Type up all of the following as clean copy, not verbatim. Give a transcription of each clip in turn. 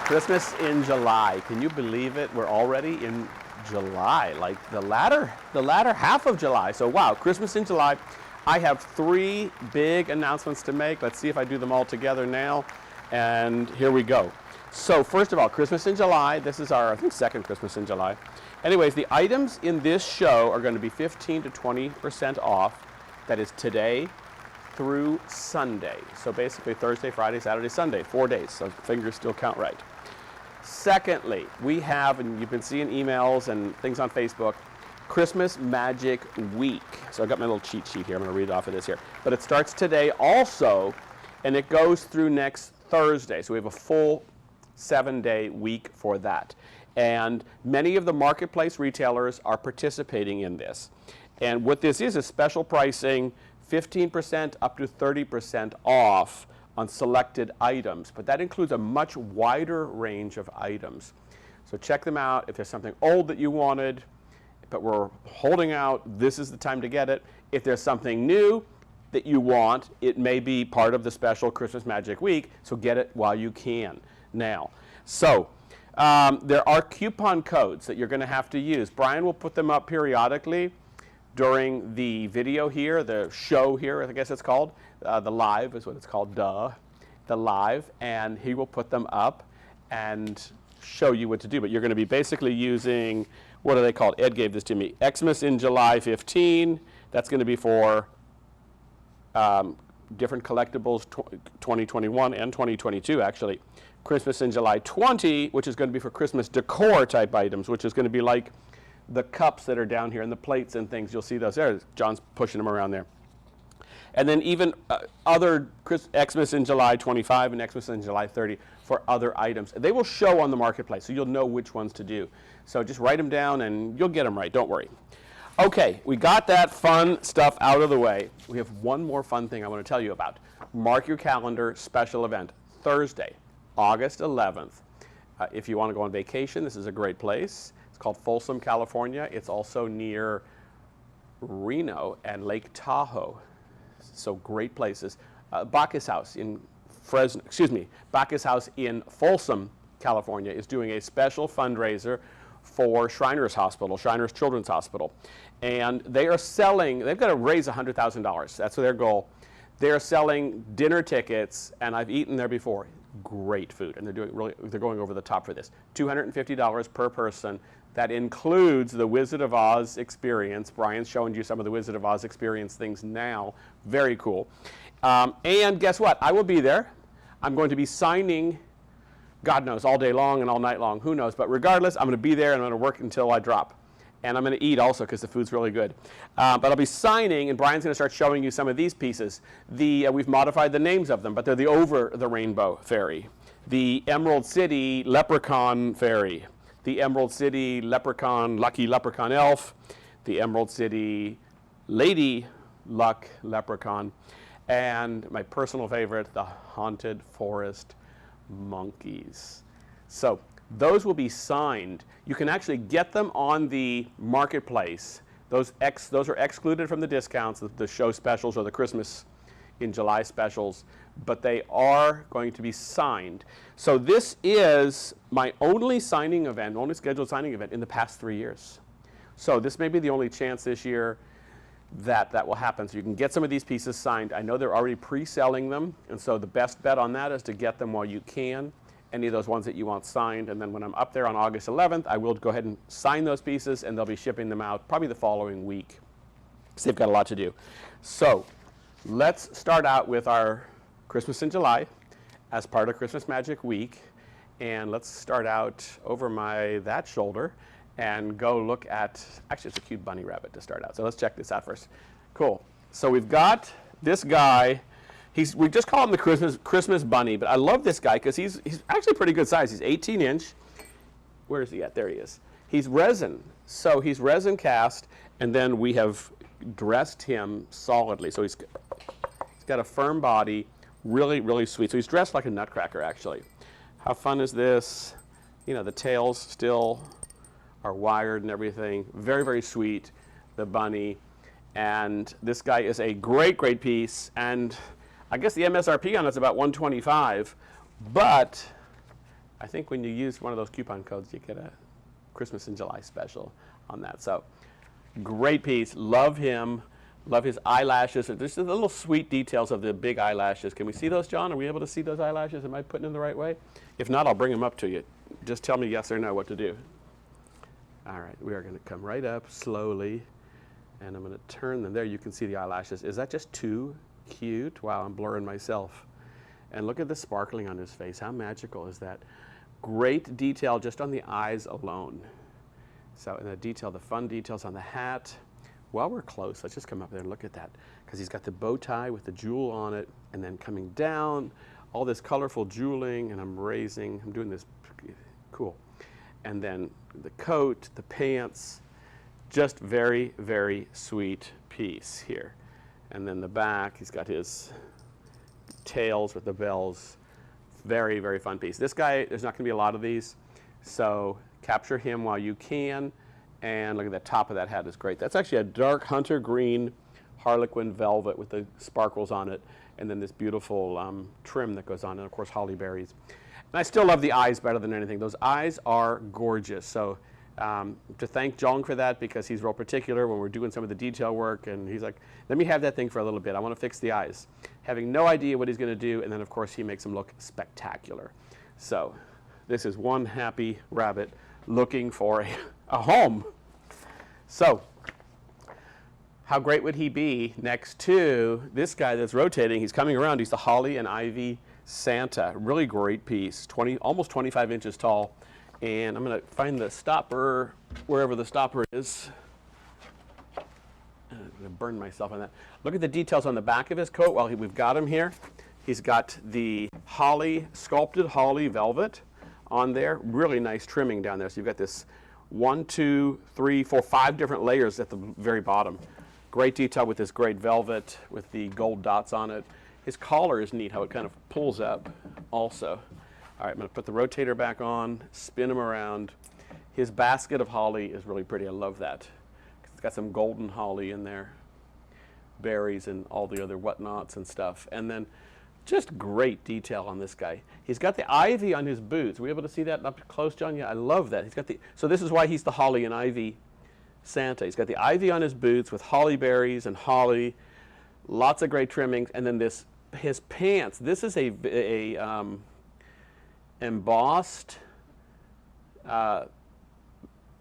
Christmas in July. Can you believe it? We're already in July, like the latter half of July. So wow, Christmas in July. I have 3 big announcements to make. Let's see if I do them all together now. And here we go. So first of all, Christmas in July. This is our, I think, second Christmas in July. Anyways, the items in this show are going to be 15 to 20% off. That is today through Sunday. So basically Thursday, Friday, Saturday, Sunday, 4 days. So fingers still count right. Secondly, we have, and you've been seeing emails and things on Facebook, Christmas Magic Week. So I've got my little cheat sheet here. I'm going to read off of this here. But it starts today also, and it goes through next Thursday. So we have a full 7-day week for that. And many of the marketplace retailers are participating in this. And what this is special pricing, 15% up to 30% off on selected items, but that includes a much wider range of items. So check them out. If there's something old that you wanted, but we're holding out, this is the time to get it. If there's something new that you want, it may be part of the special Christmas Magic Week, so get it while you can now. So there are coupon codes that you're going to have to use. Brian will put them up periodically during the video here, the show here, I guess it's called. The live is what it's called, the live, and he will put them up and show you what to do. But you're going to be basically using, what are they called? Ed gave this to me. Xmas in July 15. That's going to be for different collectibles, 2021 and 2022 actually. Christmas in July 20, which is going to be for Christmas decor type items, which is going to be like the cups that are down here and the plates and things. You'll see those there. John's pushing them around there. And then even other Xmas in July 25 and Xmas in July 30 for other items. They will show on the marketplace, so you'll know which ones to do. So just write them down and you'll get them right, don't worry. Okay, we got that fun stuff out of the way. We have one more fun thing I want to tell you about. Mark your calendar, special event, Thursday, August 11th. If you want to go on vacation, this is a great place. It's called Folsom, California. It's also near Reno and Lake Tahoe. So great places. Bacchus House in Bacchus House in Folsom, California is doing a special fundraiser for Shriners Hospital, Shriners Children's Hospital. And they are selling, they've got to raise $100,000. That's their goal. They're selling dinner tickets, and I've eaten there before. Great food, and they're going over the top for this. $250 per person. That includes the Wizard of Oz experience. Brian's showing you some of the Wizard of Oz experience things now. Very cool. And guess what? I will be there. I'm going to be signing, God knows, all day long and all night long. Who knows? But regardless, I'm going to be there and I'm going to work until I drop. And I'm going to eat also because the food's really good. But I'll be signing, and Brian's going to start showing you some of these pieces. We've modified the names of them, but they're the Over the Rainbow Fairy, the Emerald City Leprechaun Fairy, the Emerald City Leprechaun Lucky Leprechaun Elf, the Emerald City Lady Luck Leprechaun, and my personal favorite, the Haunted Forest Monkeys. So those will be signed. You can actually get them on the marketplace. Those are excluded from the discounts, the show specials or the Christmas in July specials, but they are going to be signed. So this is my only signing event, only scheduled signing event in the past 3 years. So this may be the only chance this year that will happen. So you can get some of these pieces signed. I know they're already pre-selling them, and so the best bet on that is to get them while you can. Any of those ones that you want signed, and then when I'm up there on August 11th, I will go ahead and sign those pieces, and they'll be shipping them out probably the following week, because they've got a lot to do. So let's start out with our Christmas in July as part of Christmas Magic Week, and let's start out over that shoulder and go look at, actually it's a cute bunny rabbit to start out, so let's check this out first. Cool. So we've got this guy. We just call him the Christmas bunny, but I love this guy because he's actually pretty good size. He's 18-inch. Where is he at? There he is. He's resin. So he's resin cast, and then we have dressed him solidly. So he's got a firm body, really, really sweet. So he's dressed like a nutcracker, actually. How fun is this? You know, the tails still are wired and everything. Very, very sweet, the bunny. And this guy is a great, great piece. And I guess the MSRP on it's about $125, but I think when you use one of those coupon codes, you get a Christmas in July special on that. So great piece. Love him. Love his eyelashes. There's the little sweet details of the big eyelashes. Can we see those, John? Are we able to see those eyelashes? Am I putting them the right way? If not, I'll bring them up to you. Just tell me yes or no what to do. All right, we are going to come right up slowly, and I'm going to turn them. There you can see the eyelashes. Is that just too cute? Wow, I'm blurring myself. And look at the sparkling on his face. How magical is that? Great detail just on the eyes alone. So, and the detail, the fun details on the hat. While we're close, let's just come up there and look at that, because he's got the bow tie with the jewel on it, and then coming down, all this colorful jeweling, and I'm doing this, cool. And then the coat, the pants, just very, very sweet piece here. And then the back, he's got his tails with the bells. Very, very fun piece. This guy, there's not going to be a lot of these, so capture him while you can. And look at the top of that hat is great. That's actually a dark hunter green harlequin velvet with the sparkles on it, and then this beautiful trim that goes on, and of course holly berries. And I still love the eyes better than anything. Those eyes are gorgeous. So to thank John for that, because he's real particular when we're doing some of the detail work, and he's like, let me have that thing for a little bit. I want to fix the eyes. Having no idea what he's going to do, and then of course he makes them look spectacular. So this is one happy rabbit looking for a home. So how great would he be next to this guy that's rotating? He's coming around. He's the holly and ivy Santa. Really great piece, almost 25 inches tall. And I'm going to find the stopper wherever the stopper is. I'm going to burn myself on that. Look at the details on the back of his coat while we've got him here. He's got the holly, sculpted holly velvet on there. Really nice trimming down there. So you've got this 1, 2, 3, 4, 5 different layers at the very bottom. Great detail with this great velvet with the gold dots on it. His collar is neat, how it kind of pulls up also. All right, I'm going to put the rotator back on, spin him around. His basket of holly is really pretty. I love that. It's got some golden holly in there, berries and all the other whatnots and stuff. And then just great detail on this guy. He's got the ivy on his boots. Were you able to see that up close, John? Yeah, I love that. He's got so this is why he's the holly and ivy Santa. He's got the ivy on his boots with holly berries and holly, lots of great trimmings, and then his pants. This is a embossed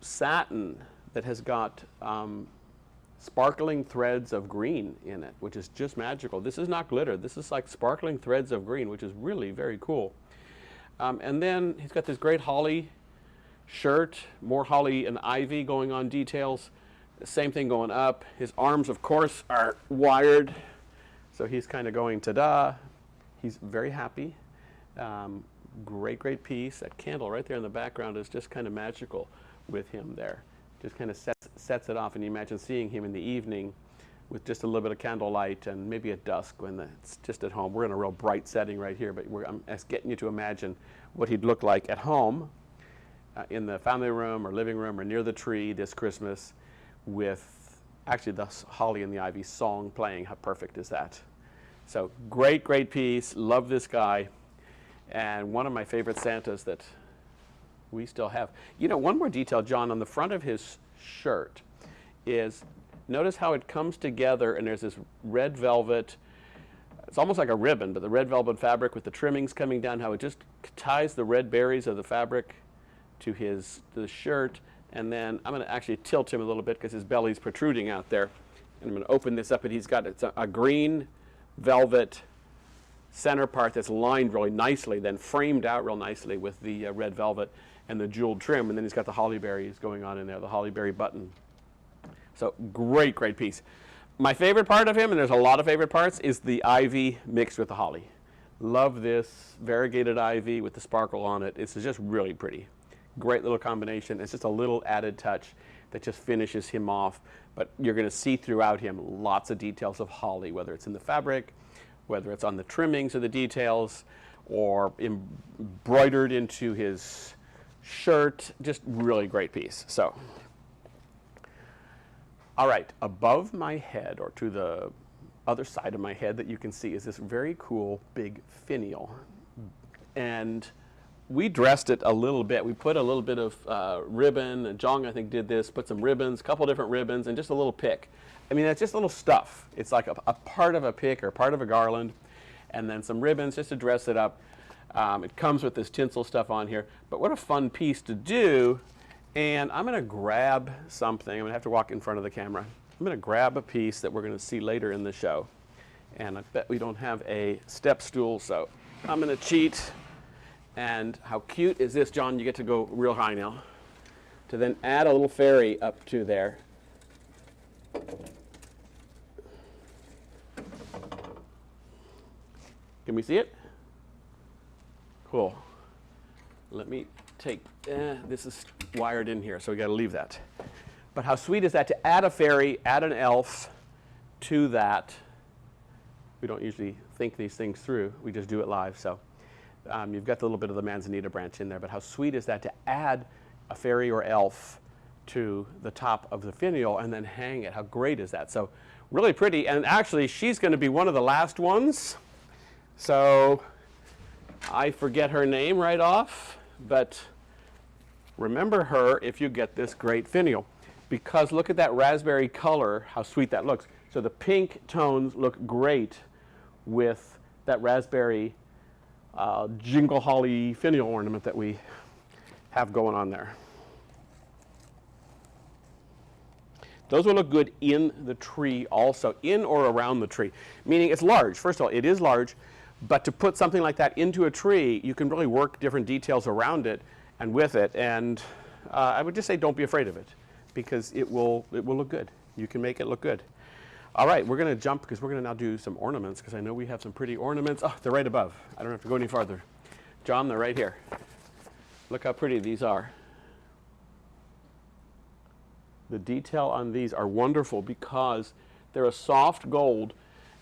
satin that has got sparkling threads of green in it, which is just magical. This is not glitter. This is like sparkling threads of green, which is really very cool. And then he's got this great holly shirt, more holly and ivy going on details. Same thing going up. His arms, of course, are wired, so he's kind of going ta-da. He's very happy. Great, great piece. That candle right there in the background is just kind of magical with him there. Just kind of sets it off, and you imagine seeing him in the evening with just a little bit of candlelight and maybe at dusk when it's just at home. We're in a real bright setting right here, but I'm getting you to imagine what he'd look like at home in the family room or living room or near the tree this Christmas with actually the holly and the ivy song playing. How perfect is that? So great, great piece. Love this guy. And one of my favorite Santas that we still have. You know, one more detail, John, on the front of his shirt is, notice how it comes together, and there's this red velvet. It's almost like a ribbon, but the red velvet fabric with the trimmings coming down, how it just ties the red berries of the fabric to the shirt. And then I'm going to actually tilt him a little bit because his belly's protruding out there. And I'm going to open this up, and he's got a green velvet center part that's lined really nicely, then framed out real nicely with the red velvet and the jeweled trim, and then he's got the holly berries going on in there, the holly berry button. So great, great piece. My favorite part of him, and there's a lot of favorite parts, is the ivy mixed with the holly. Love this variegated ivy with the sparkle on it. It's just really pretty. Great little combination. It's just a little added touch that just finishes him off, but you're going to see throughout him lots of details of holly, whether it's in the fabric, whether it's on the trimmings of the details, or embroidered into his shirt. Just really great piece. So, all right, above my head, or to the other side of my head that you can see, is this very cool big finial. And we dressed it a little bit. We put a little bit of ribbon, and Jong, I think, did this, put some ribbons, a couple different ribbons, and just a little pick. I mean, it's just little stuff. It's like a part of a pick or part of a garland, and then some ribbons just to dress it up. It comes with this tinsel stuff on here, but what a fun piece to do. And I'm going to grab something. I'm going to have to walk in front of the camera. I'm going to grab a piece that we're going to see later in the show. And I bet we don't have a step stool, so I'm going to cheat. And how cute is this, John? You get to go real high now. To then add a little fairy up to there. Can we see it? Cool. Let me take, this is wired in here, so we got to leave that. But how sweet is that to add a fairy, add an elf to that. We don't usually think these things through. We just do it live. So you've got the little bit of the manzanita branch in there. But how sweet is that to add a fairy or elf to the top of the finial and then hang it? How great is that? So really pretty. And actually, she's going to be one of the last ones. So I forget her name right off. But remember her if you get this great finial. Because look at that raspberry color, how sweet that looks. So the pink tones look great with that raspberry jingle holly finial ornament that we have going on there. Those will look good in the tree also, in or around the tree. Meaning it's large. First of all, it is large, but to put something like that into a tree, you can really work different details around it and with it. And I would just say don't be afraid of it, because it will look good. You can make it look good. All right, we're going to jump because we're going to now do some ornaments, because I know we have some pretty ornaments. Oh, they're right above. I don't have to go any farther. John, they're right here. Look how pretty these are. The detail on these are wonderful because they're a soft gold,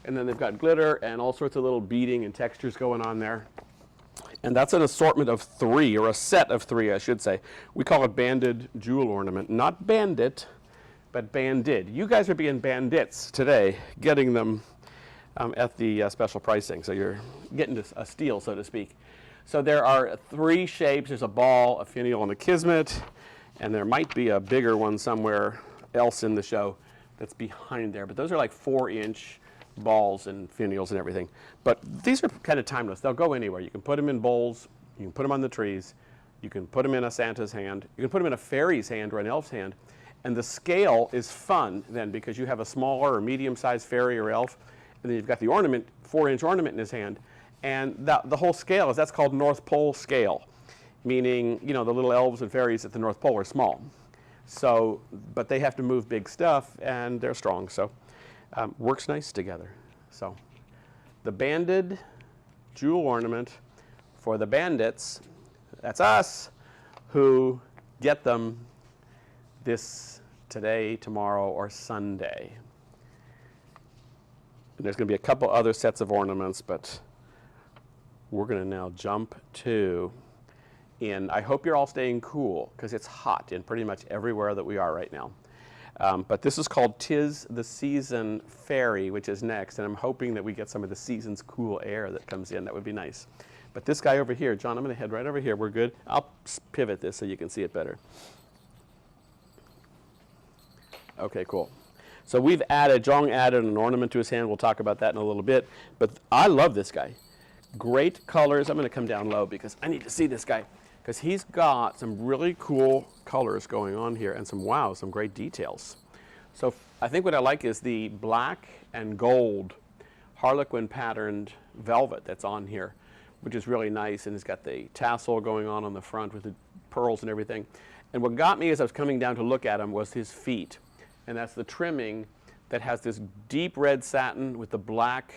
and then they've got glitter and all sorts of little beading and textures going on there. And that's an assortment of 3, or a set of 3, I should say. We call it banded jewel ornament. Not bandit, but banded. You guys are being bandits today, getting them at the special pricing. So you're getting a steal, so to speak. So there are 3 shapes. There's a ball, a finial, and a kismet. And there might be a bigger one somewhere else in the show that's behind there. But those are like 4-inch balls and finials and everything. But these are kind of timeless. They'll go anywhere. You can put them in bowls. You can put them on the trees. You can put them in a Santa's hand. You can put them in a fairy's hand or an elf's hand. And the scale is fun then, because you have a smaller or medium-sized fairy or elf, and then you've got the ornament, 4-inch ornament in his hand. And the whole scale that's called North Pole scale, meaning, you know, the little elves and fairies at the North Pole are small. So, but they have to move big stuff, and they're strong. So works nice together. So the banded jewel ornament for the bandits, that's us, who get them this today, tomorrow, or Sunday. And there's going to be a couple other sets of ornaments, but we're going to now jump to I hope you're all staying cool, because it's hot in pretty much everywhere that we are right now. But this is called 'Tis the Season Fairy, which is next, and I'm hoping that we get some of the season's cool air that comes in. That would be nice. But this guy over here, John, I'm going to head right over here. We're good. I'll pivot this so you can see it better. Okay, cool. So Jong added an ornament to his hand. We'll talk about that in a little bit. But I love this guy. Great colors. I'm going to come down low because I need to see this guy, because he's got some really cool colors going on here and some great details. So I think what I like is the black and gold harlequin patterned velvet that's on here, which is really nice, and it's got the tassel going on the front with the pearls and everything. And what got me as I was coming down to look at him was his feet, and that's the trimming that has this deep red satin with the black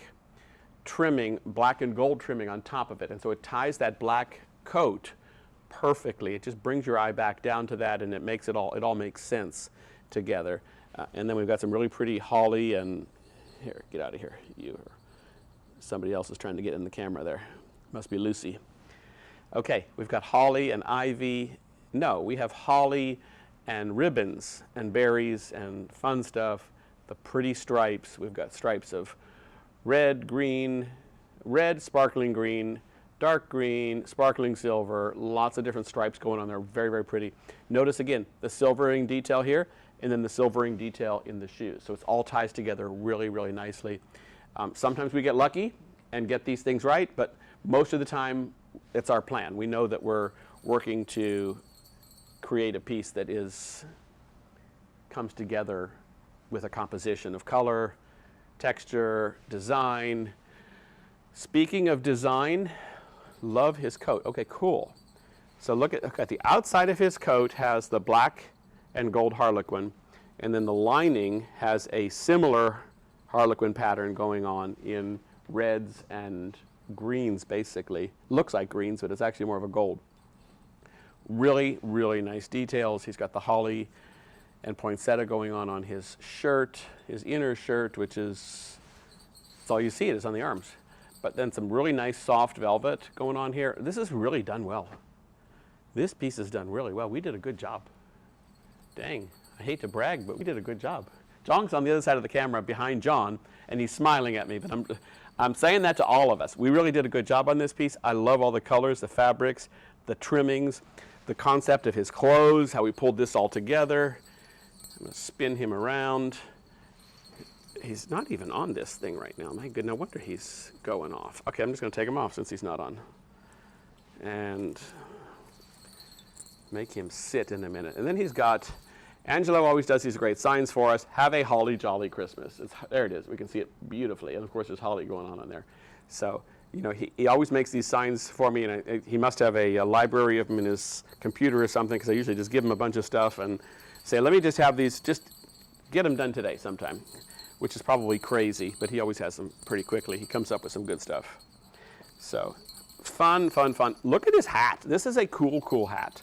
trimming, black and gold trimming on top of it, and so it ties that black coat perfectly. It just brings your eye back down to that, and it all makes sense together. And then we've got some really pretty holly, and here, get out of here. Somebody else is trying to get in the camera there. Must be Lucy. Okay, we've got holly and ivy. No, we have holly and ribbons and berries and fun stuff. The pretty stripes. We've got stripes of red, green, red, sparkling green, dark green, sparkling silver, lots of different stripes going on there, very, very pretty. Notice again, the silvering detail here, and then the silvering detail in the shoes. So it's all ties together really, really nicely. Sometimes we get lucky and get these things right, but most of the time it's our plan. We know that we're working to create a piece that comes together with a composition of color, texture, design. Speaking of design, love his coat. Okay, cool. So look at the outside of his coat has the black and gold harlequin, and then the lining has a similar harlequin pattern going on in reds and greens, basically. Looks like greens, but it's actually more of a gold. Really, really nice details. He's got the holly and poinsettia going on his shirt, his inner shirt, which is, that's all you see, it is on the arms. But then some really nice soft velvet going on here. This is really done well. This piece is done really well. We did a good job. Dang, I hate to brag, but we did a good job. John's on the other side of the camera behind John, and he's smiling at me, but I'm saying that to all of us. We really did a good job on this piece. I love all the colors, the fabrics, the trimmings, the concept of his clothes, how we pulled this all together. I'm gonna spin him around. He's not even on this thing right now. My goodness, no wonder he's going off. Okay, I'm just gonna take him off since he's not on. And make him sit in a minute. And then he's got, Angelo always does these great signs for us. Have a holly jolly Christmas. There it is, we can see it beautifully. And of course there's holly going on there. So, you know, he always makes these signs for me, and he must have a library of them in his computer or something, because I usually just give him a bunch of stuff and say, let me just have these, just get them done today sometime, which is probably crazy, but he always has them pretty quickly. He comes up with some good stuff. So, fun, fun, fun. Look at his hat. This is a cool, cool hat.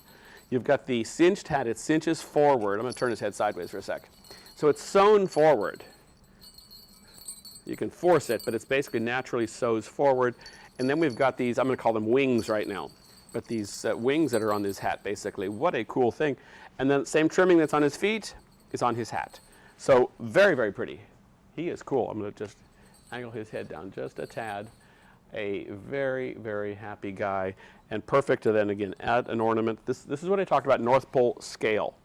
You've got the cinched hat. It cinches forward. I'm going to turn his head sideways for a sec. So it's sewn forward. You can force it, but it's basically naturally sews forward. And then we've got these, I'm going to call them wings right now, but these wings that are on this hat, basically. What a cool thing. And then the same trimming that's on his feet is on his hat. So very, very pretty. He is cool. I'm going to just angle his head down just a tad. A very, very happy guy, and perfect to then again add an ornament. This is what I talked about, North Pole scale,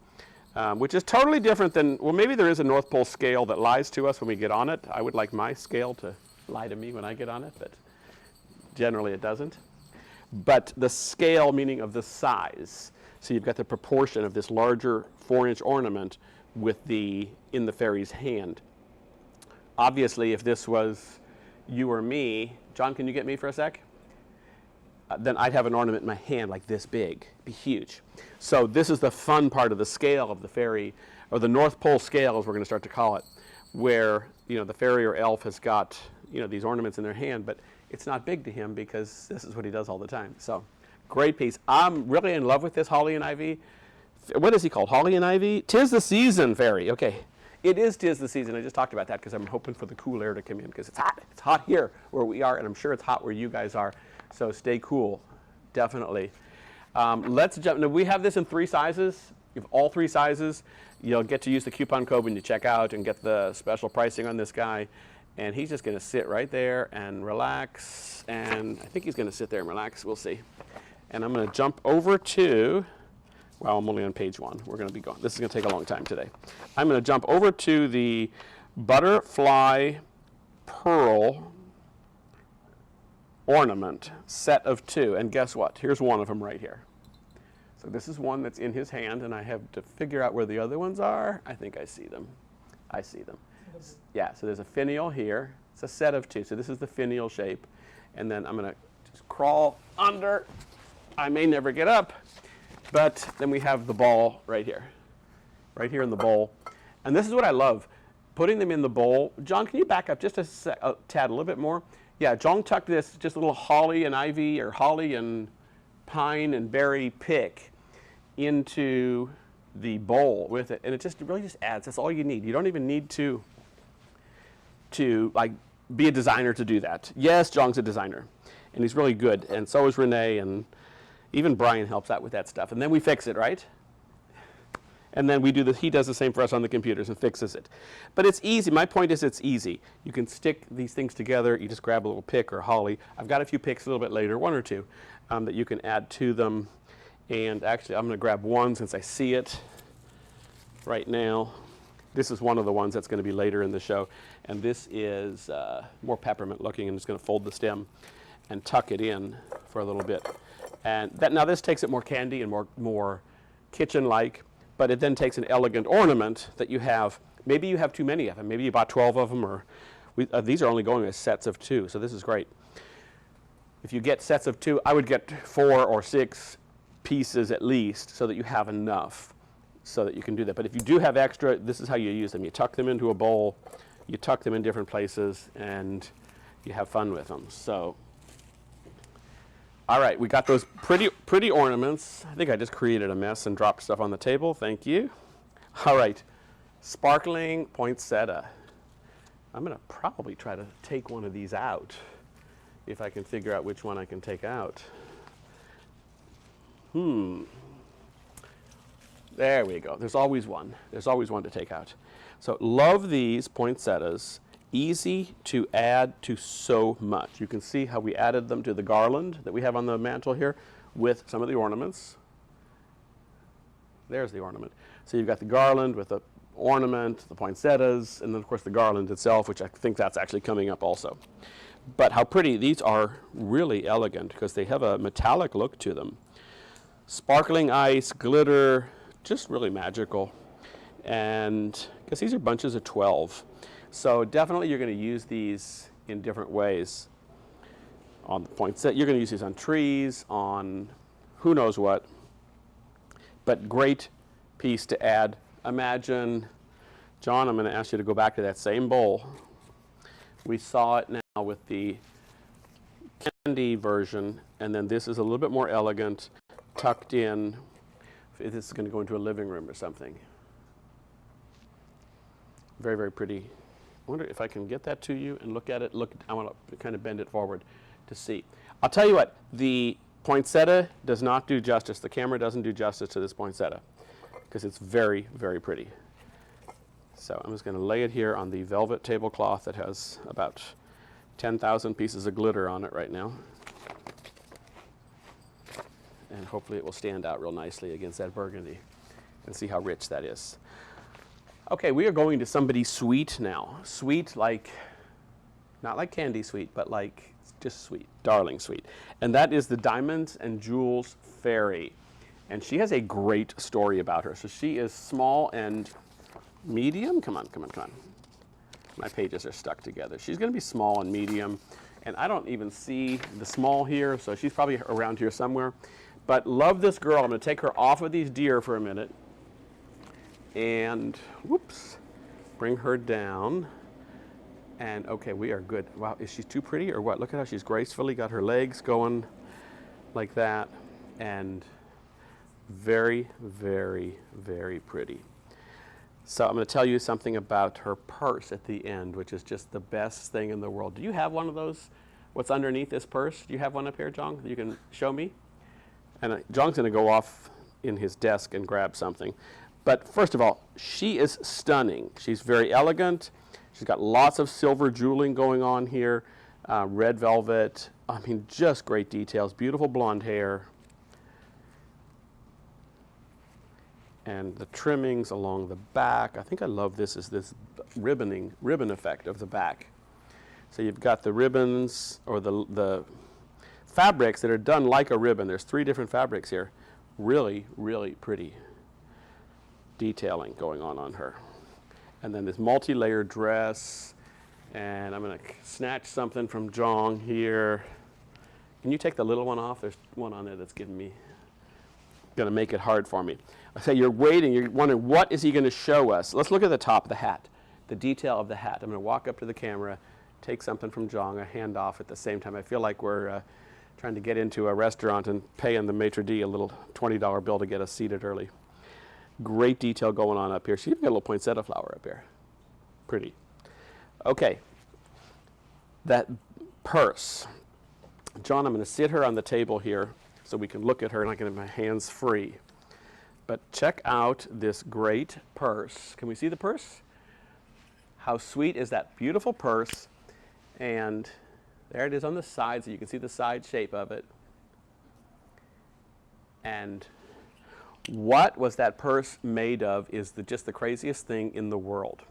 which is totally different than, well, maybe there is a North Pole scale that lies to us when we get on it. I would like my scale to lie to me when I get on it, but generally it doesn't. But the scale, meaning of the size. So you've got the proportion of this larger 4-inch ornament with in the fairy's hand. Obviously, if this was you or me, John, can you get me for a sec? Then I'd have an ornament in my hand like this big, be huge. So this is the fun part of the scale of the fairy, or the North Pole scale as we're going to start to call it, where, you know, the fairy or elf has got, you know, these ornaments in their hand, but it's not big to him because this is what he does all the time. So great piece. I'm really in love with this holly and ivy. What is he called? Holly and ivy? 'Tis the season fairy. Okay. It is 'tis the season. I just talked about that because I'm hoping for the cool air to come in because it's hot. It's hot here where we are, and I'm sure it's hot where you guys are. So stay cool, definitely. Let's jump. Now we have this in 3 sizes. You have all 3 sizes. You'll get to use the coupon code when you check out and get the special pricing on this guy. And he's just going to sit right there and relax. And I think he's going to sit there and relax. We'll see. And I'm going to jump over to. Well, I'm only on page 1. We're going to be going. This is going to take a long time today. I'm going to jump over to the butterfly pearl ornament set of 2. And guess what? Here's one of them right here. So this is one that's in his hand, and I have to figure out where the other ones are. I think I see them. I see them. Yeah, so there's a finial here. It's a set of 2. So this is the finial shape. And then I'm going to just crawl under. I may never get up. But then we have the ball right here in the bowl. And this is what I love, putting them in the bowl. John, can you back up just a tad, a little bit more? Yeah, John tucked this, just a little holly and ivy, or holly and pine and berry pick into the bowl with it. And it really just adds, that's all you need. You don't even need to like be a designer to do that. Yes, John's a designer, and he's really good. And so is Renee, and even Brian helps out with that stuff. And then we fix it, right? And then we do he does the same for us on the computers and fixes it. But it's easy. My point is it's easy. You can stick these things together. You just grab a little pick or holly. I've got a few picks a little bit later, one or two, that you can add to them. And actually, I'm going to grab one since I see it right now. This is one of the ones that's going to be later in the show. And this is more peppermint looking, and it's going to fold the stem and tuck it in for a little bit. And now this takes it more candy and more kitchen-like, but it then takes an elegant ornament that you have. Maybe you have too many of them. Maybe you bought 12 of them, or these are only going as sets of 2, so this is great. If you get sets of 2, I would get 4 or 6 pieces at least so that you have enough so that you can do that. But if you do have extra, this is how you use them. You tuck them into a bowl, you tuck them in different places, and you have fun with them. So, all right, we got those pretty ornaments. I think I just created a mess and dropped stuff on the table. Thank you. All right, sparkling poinsettia. I'm going to probably try to take one of these out if I can figure out which one I can take out. There we go. There's always one. There's always one to take out. So love these poinsettias. Easy to add to so much. You can see how we added them to the garland that we have on the mantle here with some of the ornaments. There's the ornament. So you've got the garland with the ornament, the poinsettias, and then of course the garland itself, which I think that's actually coming up also. But how pretty. These are really elegant because they have a metallic look to them. Sparkling ice, glitter, just really magical. And because these are bunches of 12. So definitely you're going to use these in different ways. On the poinsettia, you're going to use these on trees, on who knows what. But great piece to add. Imagine, John, I'm going to ask you to go back to that same bowl. We saw it now with the candy version, and then this is a little bit more elegant, tucked in. This is going to go into a living room or something. Very, very pretty. I wonder if I can get that to you and look at it. Look, I want to kind of bend it forward to see. I'll tell you what, the poinsettia does not do justice. The camera doesn't do justice to this poinsettia because it's very, very pretty. So I'm just going to lay it here on the velvet tablecloth that has about 10,000 pieces of glitter on it right now. And hopefully it will stand out real nicely against that burgundy and see how rich that is. Okay, we are going to somebody sweet now. Sweet like, not like candy sweet, but like just sweet, darling sweet. And that is the Diamonds and Jewels Fairy. And she has a great story about her. So she is small and medium. Come on, come on, come on. My pages are stuck together. She's going to be small and medium. And I don't even see the small here, so she's probably around here somewhere. But love this girl. I'm going to take her off of these deer for a minute. And, whoops, bring her down. And, okay, we are good. Wow, is she too pretty or what? Look at how she's gracefully got her legs going like that. And very, very, very pretty. So I'm going to tell you something about her purse at the end, which is just the best thing in the world. Do you have one of those? What's underneath this purse? Do you have one up here, Jong, that you can show me? And Jong's going to go off in his desk and grab something. But first of all, she is stunning. She's very elegant. She's got lots of silver jeweling going on here, red velvet. I mean, just great details. Beautiful blonde hair. And the trimmings along the back. I think I love this is this ribbon effect of the back. So you've got the ribbons or the fabrics that are done like a ribbon. There's 3 different fabrics here. Really, really pretty detailing going on her. And then this multi-layered dress. And I'm going to snatch something from Jong here. Can you take the little one off? There's one on there that's giving me, going to make it hard for me. I say you're waiting, you're wondering what is he going to show us. Let's look at the top of the hat, the detail of the hat. I'm going to walk up to the camera, take something from Jong, a hand off at the same time. I feel like we're trying to get into a restaurant and paying the maitre d' a little $20 bill to get us seated early. Great detail going on up here. She's even got a little poinsettia flower up here. Pretty. Okay, that purse. John, I'm going to sit her on the table here so we can look at her and I can have my hands free. But check out this great purse. Can we see the purse? How sweet is that beautiful purse? And there it is on the side, so you can see the side shape of it. And what was that purse made of is just the craziest thing in the world.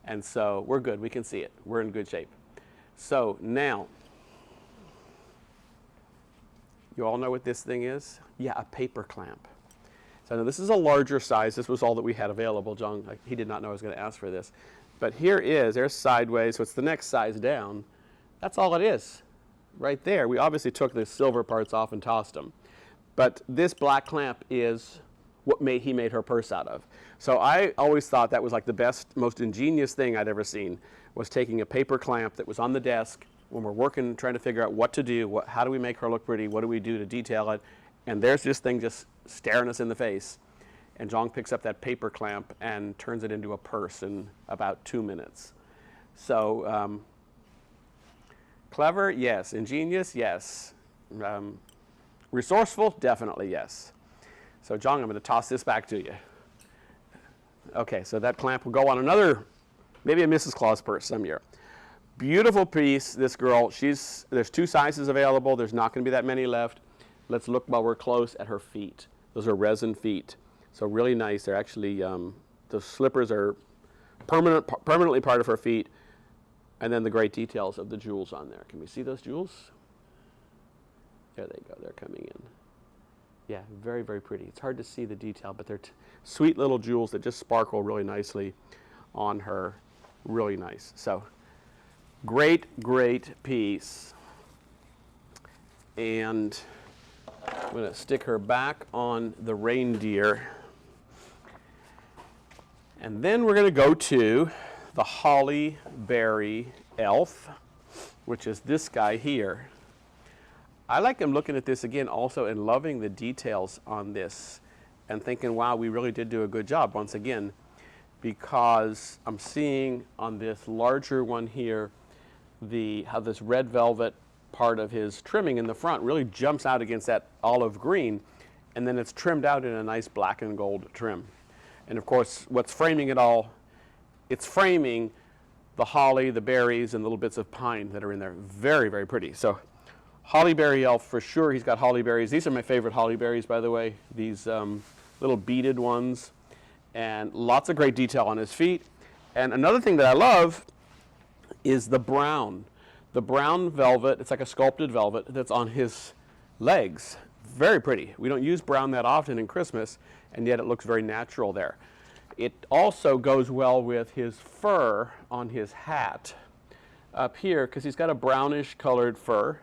And so we're good, we can see it. We're in good shape. So now, you all know what this thing is? Yeah, a paper clamp. So now this is a larger size. This was all that we had available. John, he did not know I was going to ask for this. But here is, there's sideways, so it's the next size down. That's all it is, right there. We obviously took the silver parts off and tossed them. But this black clamp is what he made her purse out of. So I always thought that was like the best, most ingenious thing I'd ever seen, was taking a paper clamp that was on the desk when we're working, trying to figure out what to do, how do we make her look pretty, what do we do to detail it, and there's this thing just staring us in the face. And John picks up that paper clamp and turns it into a purse in about 2 minutes. So clever, yes. Ingenious, yes. Resourceful, definitely yes. So John, I'm going to toss this back to you. Okay, so that clamp will go on another, maybe a Mrs. Claus purse some year. Beautiful piece, this girl. There's 2 sizes available. There's not going to be that many left. Let's look while we're close at her feet. Those are resin feet. So really nice. They're actually, the slippers are permanently part of her feet. And then the great details of the jewels on there. Can we see those jewels? There they go. They're coming in. Yeah, very, very pretty. It's hard to see the detail, but they're sweet little jewels that just sparkle really nicely on her. Really nice. So great, great piece. And I'm going to stick her back on the reindeer. And then we're going to go to the holly berry elf, which is this guy here. I like him looking at this again also and loving the details on this and thinking, wow, we really did do a good job once again, because I'm seeing on this larger one here how this red velvet part of his trimming in the front really jumps out against that olive green, and then it's trimmed out in a nice black and gold trim. And of course, what's framing it all, it's framing the holly, the berries, and little bits of pine that are in there. Very, very pretty. So holly berry elf for sure. He's got holly berries. These are my favorite holly berries, by the way. These little beaded ones, and lots of great detail on his feet. And another thing that I love is the brown. The brown velvet, it's like a sculpted velvet that's on his legs. Very pretty. We don't use brown that often in Christmas, and yet it looks very natural there. It also goes well with his fur on his hat up here, because he's got a brownish colored fur.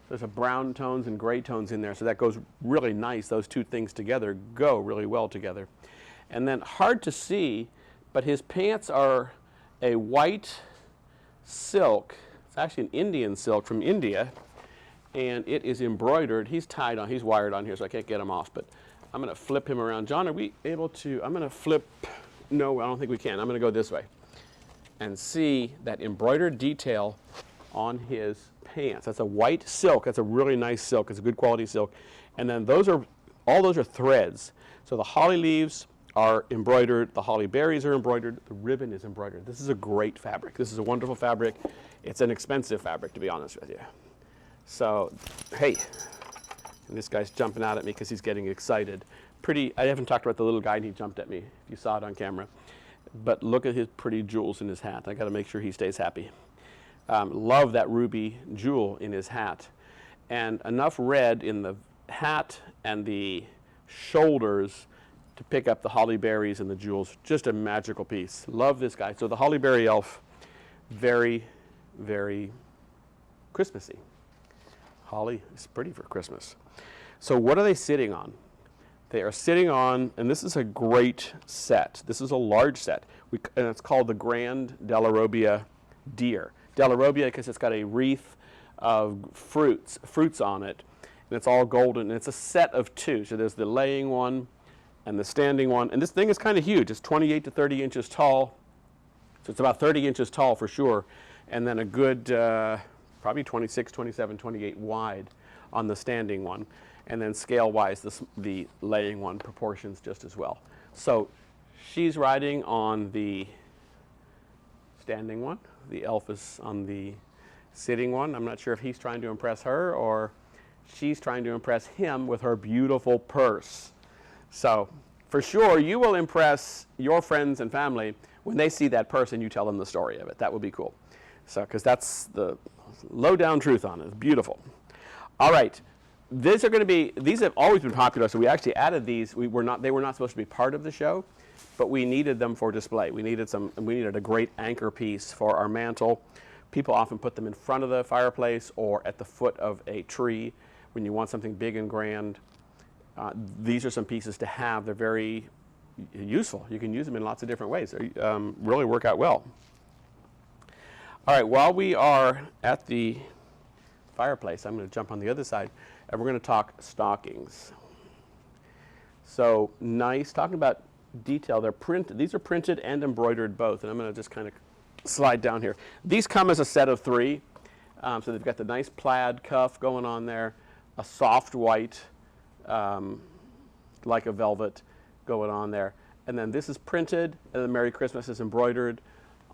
There's a brown tones and gray tones in there, so that goes really nice. Those 2 things together go really well together. And then hard to see, but his pants are a white silk. It's actually an Indian silk from India, and it is embroidered. He's tied on, he's wired on here, so I can't get him off, but I'm going to flip him around. John, are we able to, I'm going to flip, no, I don't think we can. I'm going to go this way and see that embroidered detail on his pants. That's a white silk. That's a really nice silk. It's a good quality silk. And then all those are threads. So the holly leaves are embroidered, the holly berries are embroidered, the ribbon is embroidered. This is a great fabric. This is a wonderful fabric. It's an expensive fabric, to be honest with you. So, hey, and this guy's jumping out at me because he's getting excited. I haven't talked about the little guy, and he jumped at me, if you saw it on camera. But look at his pretty jewels in his hat. I got to make sure he stays happy. Love that ruby jewel in his hat. And enough red in the hat and the shoulders to pick up the holly berries and the jewels. Just a magical piece. Love this guy. So the holly berry elf, very, very Christmassy. Holly is pretty for Christmas. So what are they sitting on? They are sitting on, and this is a great set. This is a large set. And it's called the Grand Della Robbia Deer. Della Robbia because it's got a wreath of fruits on it, and it's all golden. And it's a set of 2. So there's the laying one and the standing one. And this thing is kind of huge. It's 28 to 30 inches tall. So it's about 30 inches tall for sure. And then a good probably 26, 27, 28 wide on the standing one. And then scale-wise, the laying one proportions just as well. So she's riding on the standing one. The elf is on the sitting one. I'm not sure if he's trying to impress her or she's trying to impress him with her beautiful purse. So for sure, you will impress your friends and family when they see that purse and you tell them the story of it. That would be cool. So, because that's the low-down truth on it. It's beautiful. All right. These are going to be, these have always been popular, so we actually added these. They were not supposed to be part of the show, but we needed them for display. We needed a great anchor piece for our mantle. People often put them in front of the fireplace or at the foot of a tree when you want something big and grand. These are some pieces to have. They're very useful. You can use them in lots of different ways. They really work out well. All right, while we are at the fireplace, I'm going to jump on the other side, and we're going to talk stockings. So nice, talking about detail, these are printed and embroidered both, and I'm going to just kind of slide down here. These come as a set of 3, so they've got the nice plaid cuff going on there, a soft white, like a velvet going on there, and then this is printed, and then Merry Christmas is embroidered.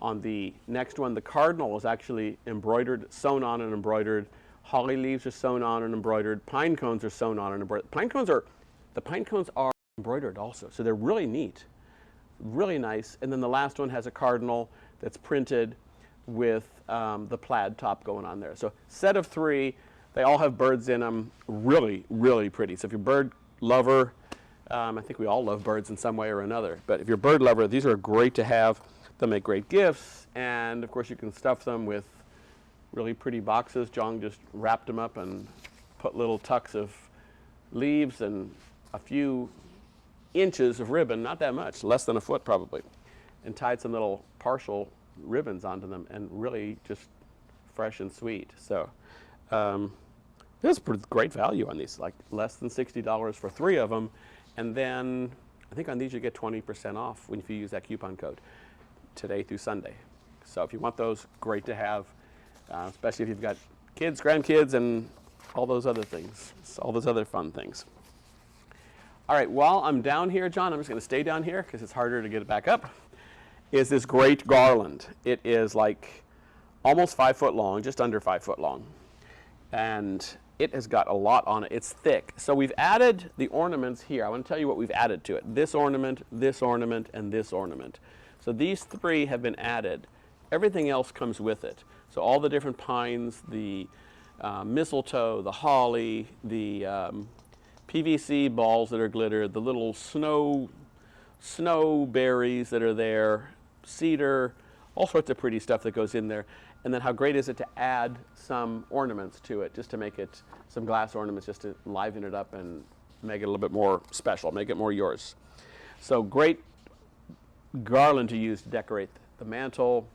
On the next one, the cardinal is actually embroidered, sewn on and embroidered. Holly leaves are sewn on and embroidered. Pine cones are sewn on and embroidered. The pine cones are embroidered also, so they're really neat, really nice. And then the last one has a cardinal that's printed with the plaid top going on there. So set of 3, they all have birds in them, really, really pretty. So if you're a bird lover, I think we all love birds in some way or another, but if you're a bird lover, these are great to have. They'll make great gifts, and of course you can stuff them with really pretty boxes. John just wrapped them up and put little tucks of leaves and a few inches of ribbon, not that much, less than a foot probably, and tied some little partial ribbons onto them, and really just fresh and sweet. So there's great value on these, like less than $60 for 3 of them, and then I think on these you get 20% off if you use that coupon code today through Sunday. So if you want those, great to have, especially if you've got kids, grandkids, and all those other things, all those other fun things. All right, while I'm down here, John, I'm just going to stay down here because it's harder to get it back up, is this great garland. It is like almost 5 foot long, just under 5 foot long. And it has got a lot on it. It's thick. So we've added the ornaments here. I want to tell you what we've added to it. This ornament, and this ornament. So these 3 have been added. Everything else comes with it. So all the different pines, the mistletoe, the holly, the PVC balls that are glittered, the little snow berries that are there, cedar, all sorts of pretty stuff that goes in there. And then how great is it to add some ornaments to it, just to make it, some glass ornaments, just to liven it up and make it a little bit more special, make it more yours. So great garland to use to decorate the mantle,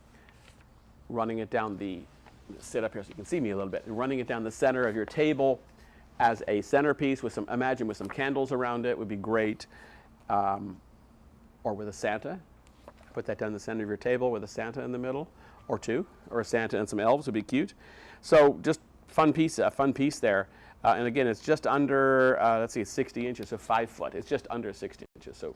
running it down the, sit up here so you can see me a little bit, running it down the center of your table as a centerpiece with some, imagine with some candles around it would be great, or with a Santa. Put that down the center of your table with a Santa in the middle, or 2, or a Santa and some elves would be cute. So just fun piece, a fun piece there. And again, it's just under, let's see, it's 60 inches, so 5 foot. It's just under 60 inches, so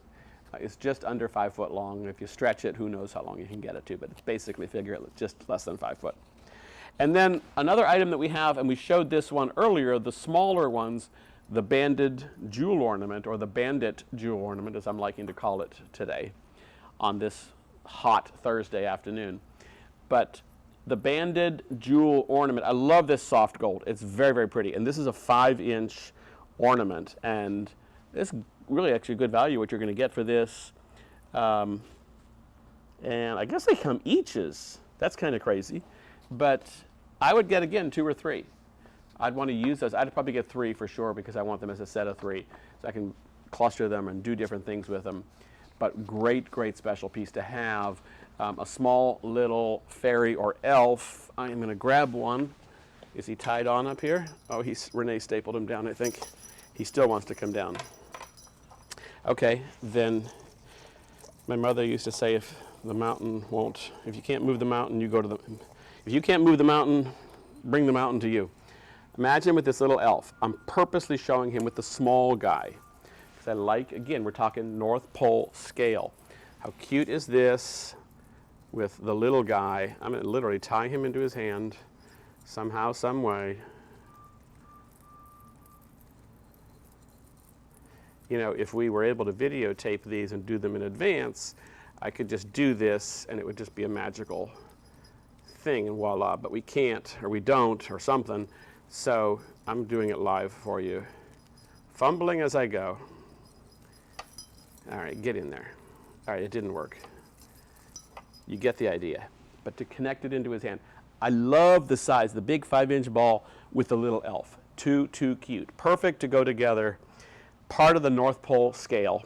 it's just under 5 foot long. If you stretch it, who knows how long you can get it to, but it's basically figure it just less than 5 foot. And then another item that we have, and we showed this one earlier, the smaller ones, the banded jewel ornament, or the bandit jewel ornament, as I'm liking to call it today, on this hot Thursday afternoon. But the banded jewel ornament, I love this soft gold. It's very, very pretty. And this is a 5-inch ornament. And it's really actually good value what you're going to get for this. And I guess they come eaches. That's kind of crazy. But I would get, again, 2 or 3. I'd want to use those. I'd probably get 3 for sure because I want them as a set of 3. So I can cluster them and do different things with them. But great, great special piece to have. A small little fairy or elf. I'm going to grab one. Is he tied on up here? Oh, Renee stapled him down, I think. He still wants to come down. Okay, then my mother used to say if the mountain won't, if you can't move the mountain, you go to the, if you can't move the mountain, bring the mountain to you. Imagine with this little elf. I'm purposely showing him with the small guy. Because I like, again, we're talking North Pole scale. How cute is this with the little guy? I'm going to literally tie him into his hand somehow, some way. You know, if we were able to videotape these and do them in advance, I could just do this and it would just be a magical thing and voila, but we can't, or we don't, or something. So I'm doing it live for you. Fumbling as I go. All right, get in there. All right, it didn't work. You get the idea. But to connect it into his hand. I love the size, the big 5-inch ball with the little elf. Too cute. Perfect to go together. Part of the North Pole scale,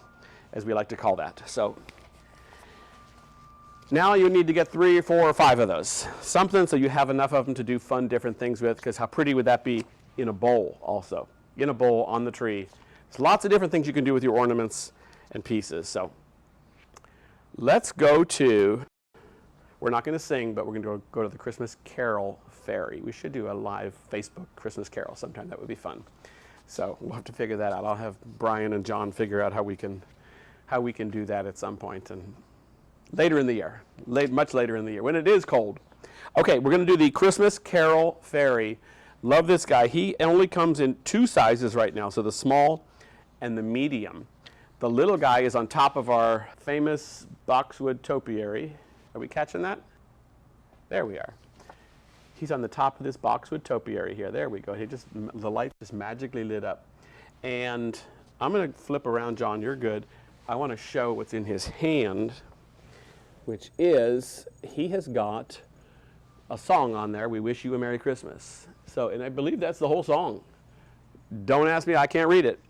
as we like to call that. So now you need to get 3 or 4 or 5 of those. Something so you have enough of them to do fun, different things with, because how pretty would that be in a bowl also? In a bowl, on the tree. There's lots of different things you can do with your ornaments and pieces. So let's go to, we're not going to sing, but we're going to go to the Christmas Carol Fairy. We should do a live Facebook Christmas Carol sometime. That would be fun. So we'll have to figure that out. I'll have Brian and John figure out how we can do that at some point, and later in the year, much later in the year when it is cold. Okay, we're going to do the Christmas Carol Fairy. Love this guy. He only comes in 2 sizes right now, so the small and the medium. The little guy is on top of our famous boxwood topiary. Are we catching that? There we are. He's on the top of this boxwood topiary here. There we go. The light just magically lit up. And I'm going to flip around, John. You're good. I want to show what's in his hand, which is he has got a song on there. We wish you a Merry Christmas. So, and I believe that's the whole song. Don't ask me. I can't read it.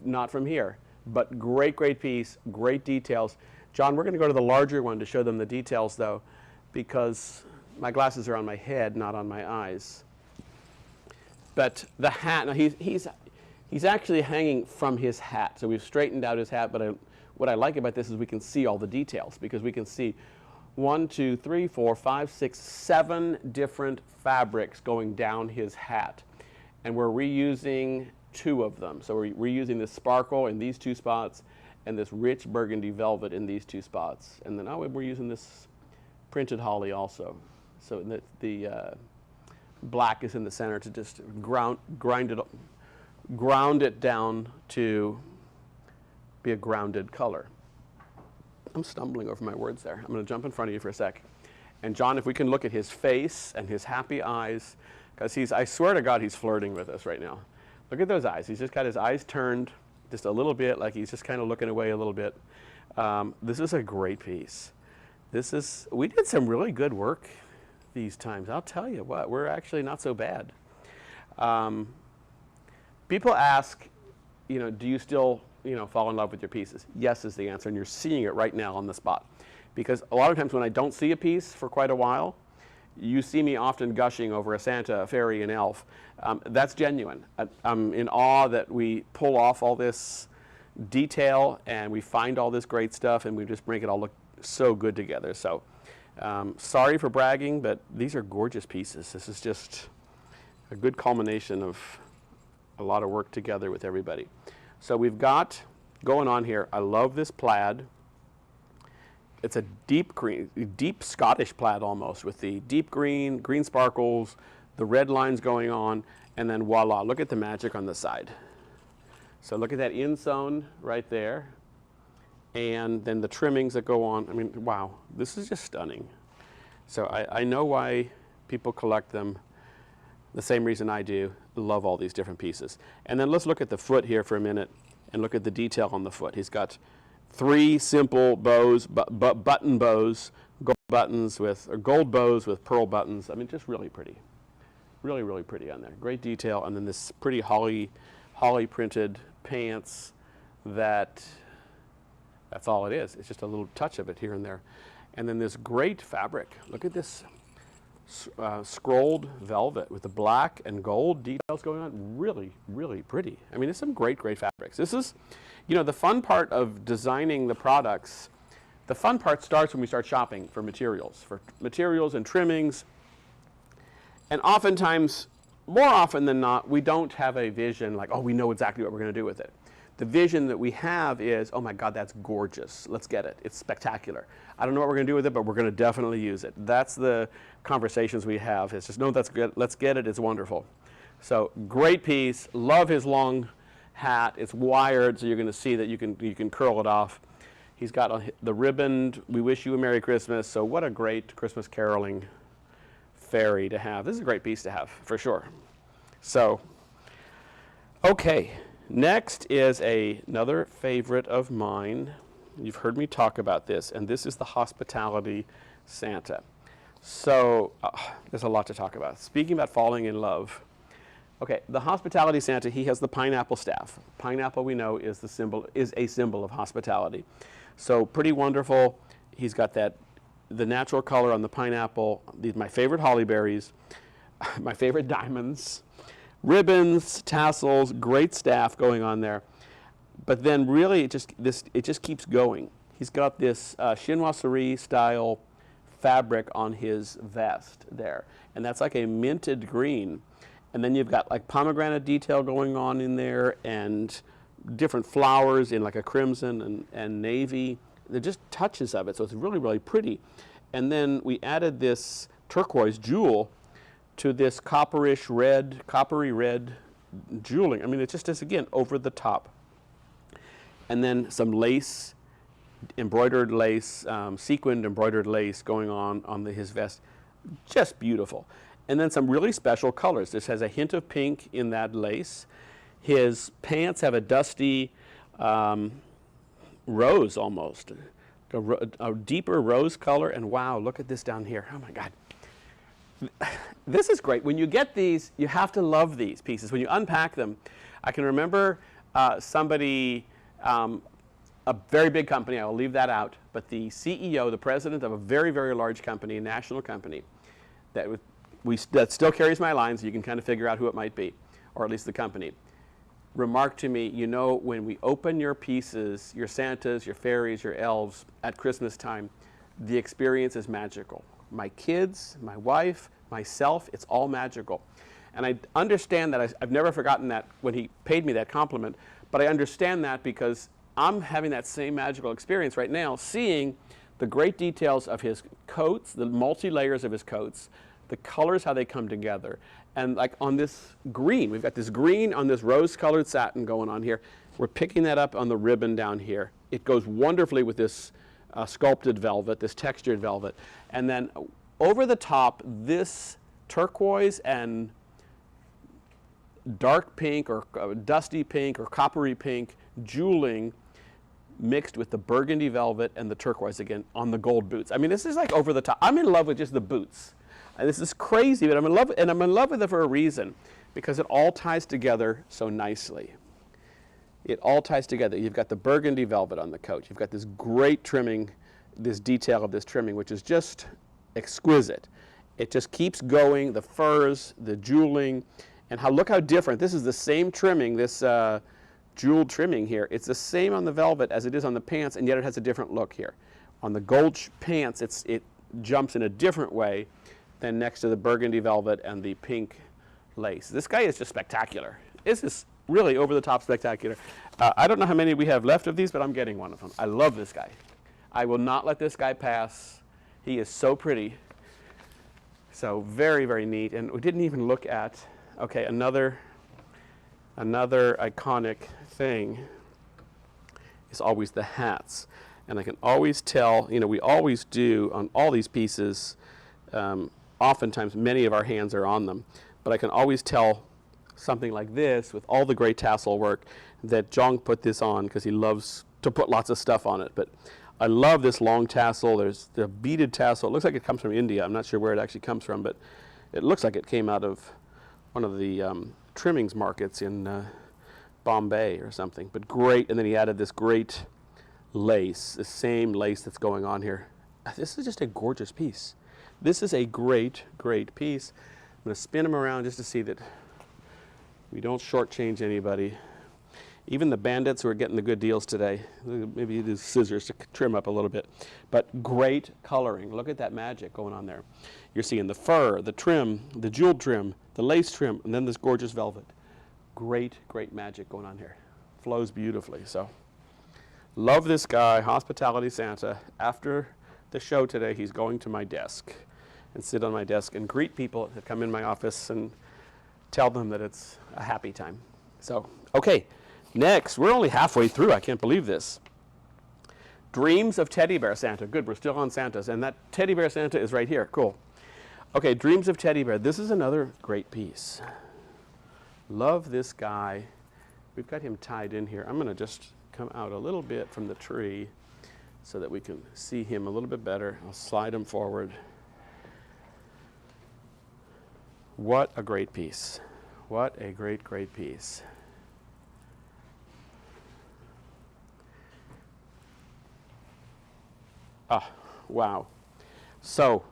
Not from here. But great piece. Great details. John, we're going to go to the larger one to show them the details, though, because my glasses are on my head, not on my eyes. But the hat, now he's actually hanging from his hat. So we've straightened out his hat, but what I like about this is we can see all the details, because we can see 1, 2, 3, 4, 5, 6, 7 different fabrics going down his hat. And we're reusing 2 of them. So we're reusing this sparkle in these 2 spots and this rich burgundy velvet in these 2 spots. And then we're using this printed holly also. So the black is in the center to just ground it down to be a grounded color. I'm stumbling over my words there. I'm going to jump in front of you for a sec. And John, if we can look at his face and his happy eyes, because I swear to God, he's flirting with us right now. Look at those eyes. He's just got his eyes turned just a little bit, like he's just kind of looking away a little bit. This is a great piece. We did some really good work these times. I'll tell you what, we're actually not so bad. People ask, do you still, fall in love with your pieces? Yes is the answer, and you're seeing it right now on the spot. Because a lot of times when I don't see a piece for quite a while, you see me often gushing over a Santa, a fairy, an elf. That's genuine. I'm in awe that we pull off all this detail and we find all this great stuff and we just make it all look so good together. So sorry for bragging, but these are gorgeous pieces. This is just a good culmination of a lot of work together with everybody. So we've got going on here, I love this plaid. It's a deep green, deep Scottish plaid almost, with the deep green sparkles, the red lines going on, and then voila, look at the magic on the side. So look at that insewn right there, and then the trimmings that go on. I mean, wow, this is just stunning. So I know why people collect them, the same reason I do. Love all these different pieces. And then let's look at the foot here for a minute and look at the detail on the foot. He's got 3 simple bows, button bows, gold buttons with, or gold bows with pearl buttons. I mean, just really pretty. Really, really pretty on there. Great detail. And then this pretty holly printed pants that's all it is. It's just a little touch of it here and there. And then this great fabric. Look at this scrolled velvet with the black and gold details going on. Really, really pretty. I mean, it's some great fabrics. This is, the fun part of designing the products, the fun part starts when we start shopping for materials and trimmings. And oftentimes more often than not, we don't have a vision like, oh, we know exactly what we're going to do with it. The vision that we have is, oh my God, that's gorgeous. Let's get it. It's spectacular. I don't know what we're going to do with it, but we're going to definitely use it. That's the conversations we have. It's just, no, that's good. Let's get it. It's wonderful. So great piece. Love his long hat. It's wired, so you're going to see that you can curl it off. He's got the ribbon, "We wish you a Merry Christmas." So what a great Christmas caroling fairy to have. This is a great piece to have, for sure. So, okay. Next is another favorite of mine. You've heard me talk about this, and this is the Hospitality Santa. So, there's a lot to talk about. Speaking about falling in love. Okay, the Hospitality Santa, he has the pineapple staff. Pineapple, we know, is a symbol of hospitality. So pretty wonderful. He's got the natural color on the pineapple. These are my favorite holly berries, my favorite diamonds, ribbons, tassels, great staff going on there. But then really it just keeps going. He's got this chinoiserie style fabric on his vest there, and that's like a minted green. And then you've got like pomegranate detail going on in there, and different flowers in like a crimson and navy. They're just touches of it, so it's really, really pretty. And then we added this turquoise jewel to this coppery red jeweling. I mean, it just is, again, over the top. And then some lace, embroidered lace, sequined embroidered lace going on his vest. Just beautiful. And then some really special colors. This has a hint of pink in that lace. His pants have a dusty rose almost, a deeper rose color. And wow, look at this down here. Oh my God. This is great. When you get these, you have to love these pieces. When you unpack them, I can remember somebody, a very big company, I will leave that out, but the CEO, the president of a very, very large company, a national company, that still carries my lines, you can kind of figure out who it might be, or at least the company, remarked to me, you know, when we open your pieces, your Santas, your fairies, your elves at Christmas time, the experience is magical. My kids, my wife, myself, it's all magical. And I understand that. I've never forgotten that when he paid me that compliment, but I understand that because I'm having that same magical experience right now, seeing the great details of his coats, the multi-layers of his coats, the colors, how they come together. And like on this green, we've got this green on this rose-colored satin going on here. We're picking that up on the ribbon down here. It goes wonderfully with this sculpted velvet, this textured velvet. And then over the top, this turquoise and dark pink or dusty pink or coppery pink jeweling mixed with the burgundy velvet and the turquoise again on the gold boots. I mean, this is like over the top. I'm in love with just the boots. And this is crazy, but I'm in love, and I'm in love with it for a reason, because it all ties together so nicely. It all ties together. You've got the burgundy velvet on the coat. You've got this great trimming, this detail of this trimming, which is just exquisite. It just keeps going, the furs, the jeweling, and look how different. This is the same trimming, this jeweled trimming here. It's the same on the velvet as it is on the pants, and yet it has a different look here. On the gold pants, it jumps in a different way than next to the burgundy velvet and the pink lace. This guy is just spectacular. This is really over-the-top spectacular. I don't know how many we have left of these, but I'm getting one of them. I love this guy. I will not let this guy pass. He is so pretty. So very, very neat. And we didn't even look at, okay, another iconic thing is always the hats. And I can always tell, you know, we always do on all these pieces, oftentimes many of our hands are on them, but I can always tell something like this with all the great tassel work that Jong put this on because he loves to put lots of stuff on it. But I love this long tassel. There's the beaded tassel. It looks like it comes from India. I'm not sure where it actually comes from, but it looks like it came out of one of the trimmings markets in Bombay or something. But great, and then he added this great lace, the same lace that's going on here. This is just a gorgeous piece. This is a great, great piece. I'm going to spin him around just to see that we don't shortchange anybody. Even the bandits who are getting the good deals today, maybe use scissors to trim up a little bit. But great coloring. Look at that magic going on there. You're seeing the fur, the trim, the jeweled trim, the lace trim, and then this gorgeous velvet. Great, great magic going on here. Flows beautifully. So, love this guy, Hospitality Santa. After the show today, he's going to my desk and sit on my desk and greet people that come in my office and tell them that it's a happy time. So, okay. Next, we're only halfway through. I can't believe this. Dreams of Teddy Bear Santa. Good, we're still on Santas. And that Teddy Bear Santa is right here. Cool. Okay, Dreams of Teddy Bear. This is another great piece. Love this guy. We've got him tied in here. I'm going to just come out a little bit from the tree so that we can see him a little bit better. I'll slide him forward. What a great piece. What a great, great piece. Oh, wow. So,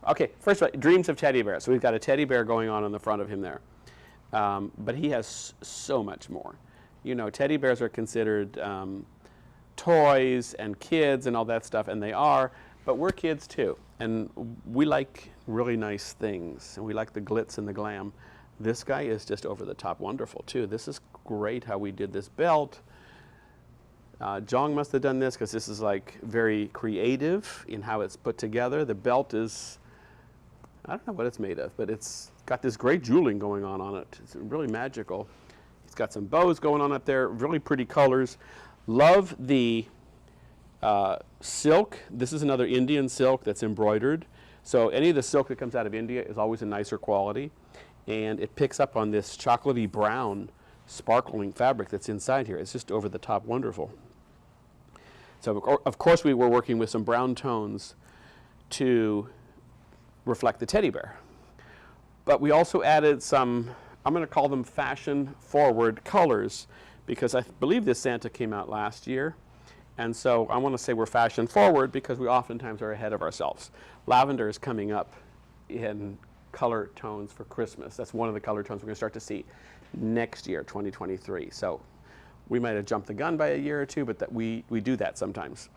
okay, first of all, Dreams of Teddy Bear. So we've got a teddy bear going on the front of him there. But he has so much more. You know, teddy bears are considered toys and kids and all that stuff, and they are, but we're kids too. And we like really nice things, and we like the glitz and the glam. This guy is just over the top wonderful too. This is great how we did this belt. Jong must have done this because this is like very creative in how it's put together. The belt is, I don't know what it's made of, but it's got this great jeweling going on it. It's really magical. He's got some bows going on up there, really pretty colors. Love the silk. This is another Indian silk that's embroidered. So any of the silk that comes out of India is always a nicer quality. And it picks up on this chocolatey brown sparkling fabric that's inside here. It's just over the top wonderful. So of course we were working with some brown tones to reflect the teddy bear. But we also added some, I'm going to call them fashion forward colors, because I believe this Santa came out last year. And so I want to say we're fashion forward because we oftentimes are ahead of ourselves. Lavender is coming up in color tones for Christmas. That's one of the color tones we're going to start to see next year, 2023. So we might have jumped the gun by a year or two, but that we do that sometimes.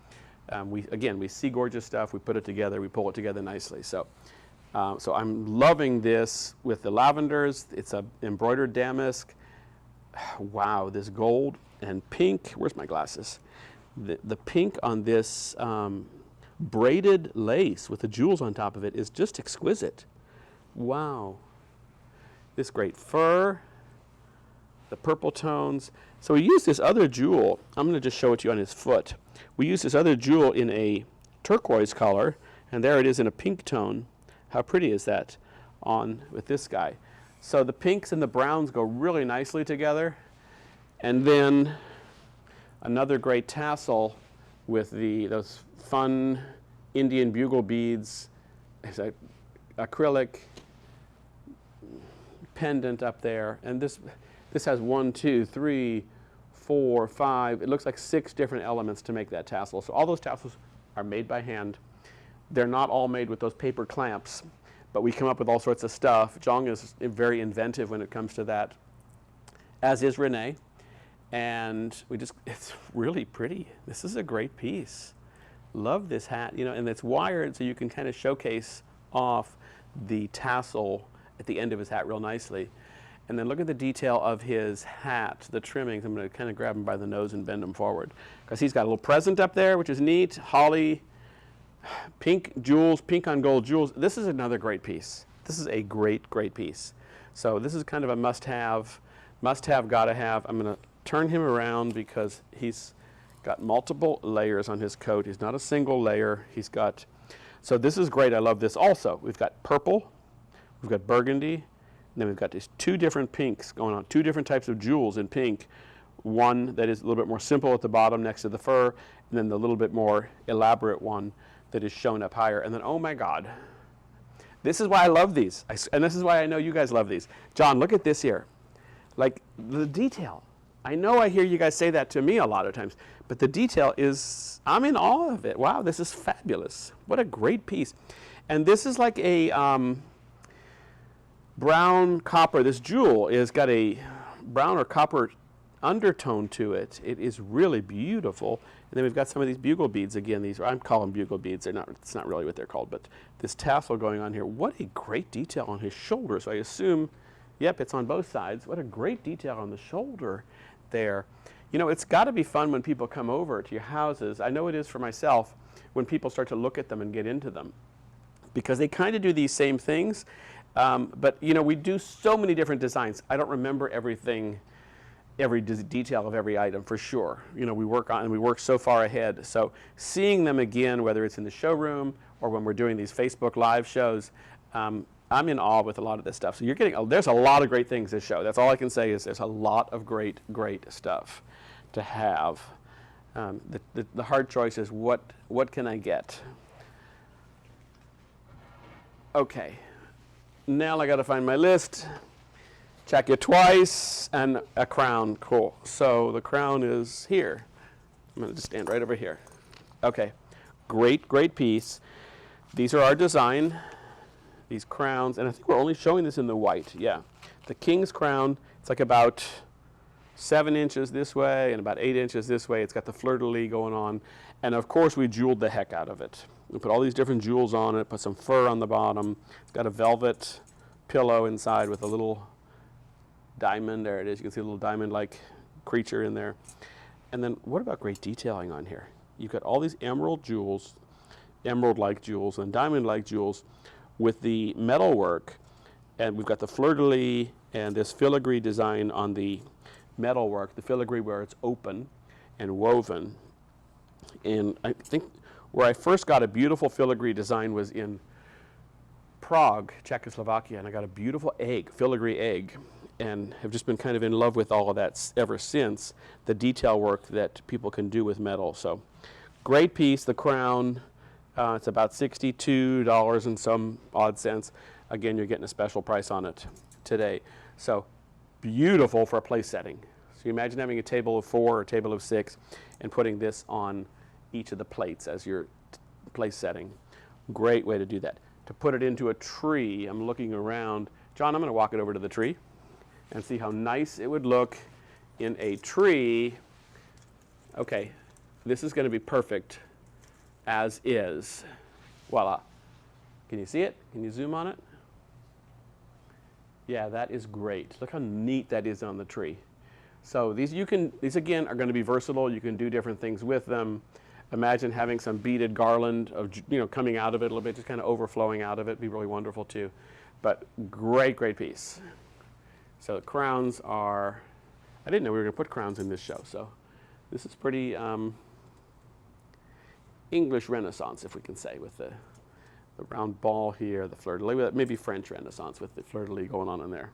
We see gorgeous stuff, we put it together, we pull it together nicely. So I'm loving this with the lavenders. It's a embroidered damask. Wow, this gold and pink. Where's my glasses? The pink on this braided lace with the jewels on top of it is just exquisite. Wow. This great fur, the purple tones. So we used this other jewel. I'm going to just show it to you on his foot. We used this other jewel in a turquoise color, and there it is in a pink tone. How pretty is that on with this guy? So the pinks and the browns go really nicely together. And then another great tassel with those fun Indian bugle beads. It's an acrylic pendant up there. And this has 1, 2, 3, 4, 5. It looks like 6 different elements to make that tassel. So all those tassels are made by hand. They're not all made with those paper clamps, but we come up with all sorts of stuff. Jong is very inventive when it comes to that, as is Renee. And it's really pretty. This is a great piece. Love this hat, and it's wired so you can kind of showcase off the tassel at the end of his hat real nicely. And then look at the detail of his hat, the trimmings. I'm going to kind of grab him by the nose and bend him forward, because he's got a little present up there, which is neat. Holly, pink jewels, pink on gold jewels. This is another great piece. This is a great, great piece. So this is kind of a must-have, gotta have. I'm going to turn him around because he's got multiple layers on his coat. He's not a single layer. So this is great. I love this also. We've got purple, we've got burgundy, and then we've got these 2 different pinks going on, 2 different types of jewels in pink. One that is a little bit more simple at the bottom next to the fur, and then the little bit more elaborate one that is shown up higher. And then, oh my God, this is why I love these. And this is why I know you guys love these. John, look at this here. Like the detail. I know I hear you guys say that to me a lot of times, but the detail is, I'm in awe of it. Wow, this is fabulous. What a great piece. And this is like a brown copper. This jewel has got a brown or copper undertone to it. It is really beautiful. And then we've got some of these bugle beads again. These I call them bugle beads. They're not. It's not really what they're called, but this tassel going on here. What a great detail on his shoulder. So I assume, yep, it's on both sides. What a great detail on the shoulder there. You know, it's got to be fun when people come over to your houses. I know it is for myself when people start to look at them and get into them, because they kind of do these same things. But you know, we do so many different designs. I don't remember everything, every detail of every item for sure. You know, we work so far ahead. So seeing them again, whether it's in the showroom or when we're doing these Facebook Live shows, I'm in awe with a lot of this stuff. So you're getting, there's a lot of great things to show. That's all I can say is there's a lot of great stuff to have. The hard choice is what can I get? Okay, now I got to find my list. Check it twice, and a crown. Cool. So the crown is here. I'm going to just stand right over here. Okay, great piece. These are our design. These crowns, and I think we're only showing this in the white. Yeah, the king's crown. It's like about 7 inches this way and about 8 inches this way. It's got the fleur-de-lis going on, and of course we jeweled the heck out of it. We put all these different jewels on it. Put some fur on the bottom. It's got a velvet pillow inside with a little diamond. There it is. You can see a little diamond-like creature in there. And then what about great detailing on here? You've got all these emerald jewels, emerald-like jewels and diamond-like jewels with the metal work. And we've got the fleur-de-lis and this filigree design on the metal work, the filigree where it's open and woven. And I think where I first got a beautiful filigree design was in Prague, Czechoslovakia, and I got a beautiful egg, filigree egg, and have just been kind of in love with all of that ever since, the detail work that people can do with metal. So great piece. The crown, it's about $62 and some odd cents. Again, you're getting a special price on it today. So beautiful for a place setting. So you imagine having a table of 4 or a table of 6 and putting this on each of the plates as your place setting. Great way to do that. To put it into a tree, I'm looking around. John, I'm going to walk it over to the tree and see how nice it would look in a tree. Okay, this is going to be perfect as is. Voila. Can you see it? Can you zoom on it? Yeah, that is great. Look how neat that is on the tree. So these again are going to be versatile. You can do different things with them. Imagine having some beaded garland of, coming out of it a little bit, just kind of overflowing out of it. Be really wonderful too. But great piece. So the crowns are, I didn't know we were going to put crowns in this show. So this is pretty English Renaissance, if we can say, with the round ball here, the fleur-de-lis, maybe French Renaissance with the fleur-de-lis going on in there.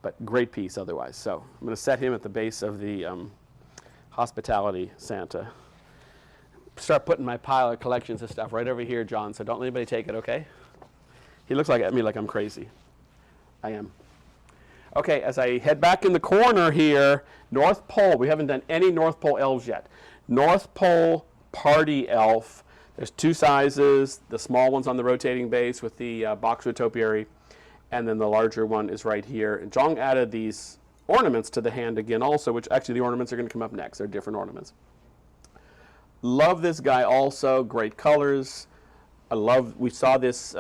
But great piece otherwise. So I'm going to set him at the base of the hospitality Santa. Start putting my pile of collections of stuff right over here, John, so don't let anybody take it, okay? He looks at me like I'm crazy. I am. Okay, as I head back in the corner here, North Pole. We haven't done any North Pole elves yet. North Pole Party Elf. There's 2 sizes. The small one's on the rotating base with the boxwood topiary, and then the larger one is right here. And John added these ornaments to the hand again also, which actually the ornaments are going to come up next. They're different ornaments. Love this guy also. Great colors. We saw this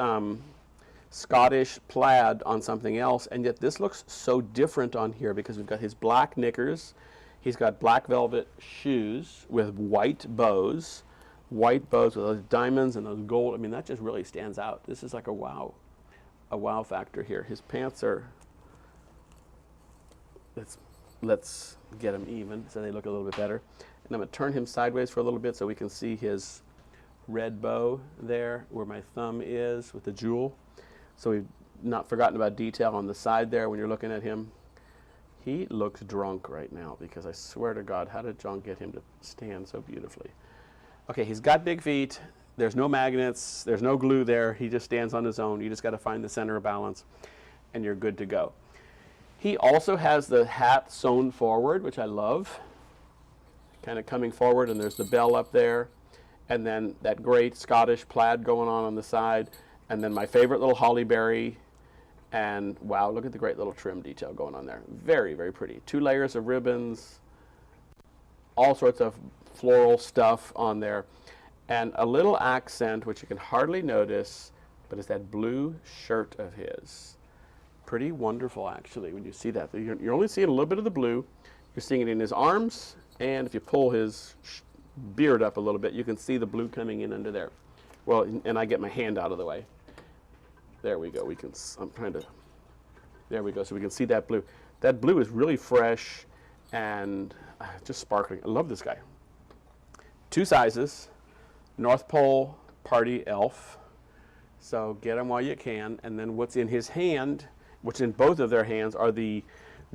Scottish plaid on something else, and yet this looks so different on here because we've got his black knickers. He's got black velvet shoes with white bows with those diamonds and those gold. I mean, that just really stands out. This is like a wow factor here. His pants are, let's get them even so they look a little bit better. And I'm going to turn him sideways for a little bit so we can see his red bow there where my thumb is with the jewel. So we've not forgotten about detail on the side there when you're looking at him. He looks drunk right now because I swear to God, how did John get him to stand so beautifully? Okay, he's got big feet. There's no magnets. There's no glue there. He just stands on his own. You just got to find the center of balance and you're good to go. He also has the hat sewn forward, which I love. Kind of coming forward, and there's the bell up there, and then that great Scottish plaid going on the side, and then my favorite little holly berry, And wow, look at the great little trim detail going on there. Very, very pretty. 2 layers of ribbons, all sorts of floral stuff on there. And a little accent, which you can hardly notice, but it's that blue shirt of his. Pretty wonderful, actually, when you see that. You're only seeing a little bit of the blue. You're seeing it in his arms, and if you pull his beard up a little bit, you can see the blue coming in under there. Well, and I get my hand out of the way. There we go. I'm trying to, there we go. So we can see that blue. That blue is really fresh and just sparkling. I love this guy. 2 sizes, North Pole Party Elf. So get them while you can. And then what's in his hand, what's in both of their hands, are the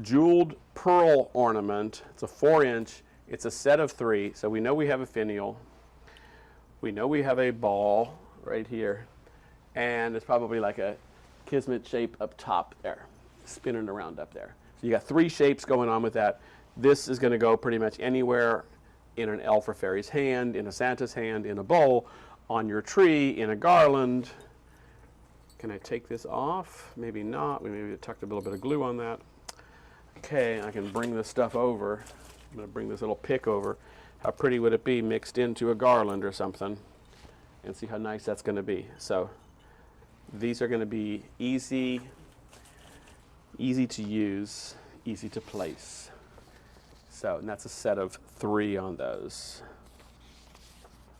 jeweled pearl ornament. It's a 4-inch. It's a set of 3. So we know we have a finial. We know we have a ball right here. And it's probably like a kismet shape up top there, spinning around up there. So you got 3 shapes going on with that. This is going to go pretty much anywhere in an elf or fairy's hand, in a Santa's hand, in a bowl, on your tree, in a garland. Can I take this off? Maybe not. We maybe tucked a little bit of glue on that. Okay, I can bring this stuff over. I'm going to bring this little pick over. How pretty would it be mixed into a garland or something? And see how nice that's going to be. So these are going to be easy to use, easy to place. So, and that's a set of 3 on those.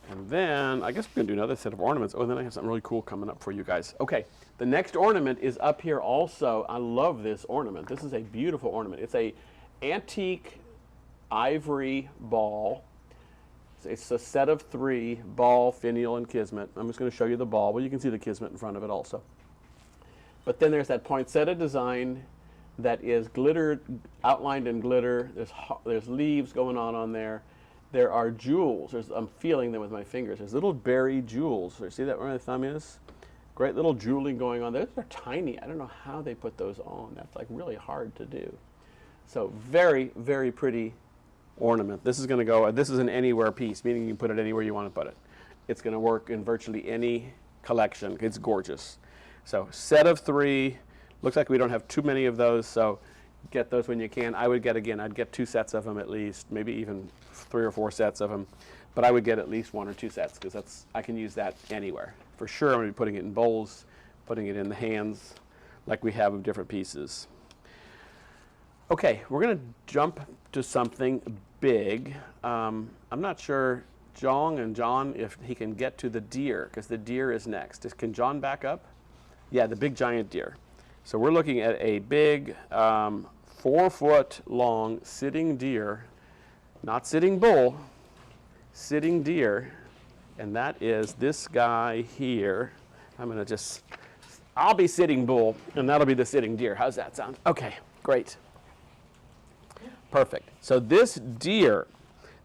And then, I guess we're going to do another set of ornaments. Oh, and then I have something really cool coming up for you guys. Okay, the next ornament is up here also. I love this ornament. This is a beautiful ornament. It's a antique ivory ball. It's a set of 3, ball, finial, and kismet. I'm just going to show you the ball. Well, you can see the kismet in front of it also. But then there's that poinsettia design that is glittered, outlined in glitter. There's leaves going on there. There are jewels. I'm feeling them with my fingers. There's little berry jewels. See that where my thumb is? Great little jeweling going on there. They're tiny. I don't know how they put those on. That's like really hard to do. So very, very pretty ornament. This is going to go, this is an anywhere piece, meaning you can put it anywhere you want to put it. It's going to work in virtually any collection. It's gorgeous. So set of 3. Looks like we don't have too many of those, so get those when you can. I would get, again, I'd get 2 sets of them at least, maybe even 3 or 4 sets of them. But I would get at least 1 or 2 sets because I can use that anywhere. For sure, I'm going to be putting it in bowls, putting it in the hands like we have of different pieces. Okay, we're going to jump to something big. I'm not sure, John, if he can get to the deer, because the deer is next. Can John back up? Yeah, the big giant deer. So we're looking at a big 4-foot long sitting deer, not sitting bull, sitting deer, and that is this guy here. I'll be sitting bull, and that'll be the sitting deer. How's that sound? Okay, great. Perfect. So this deer,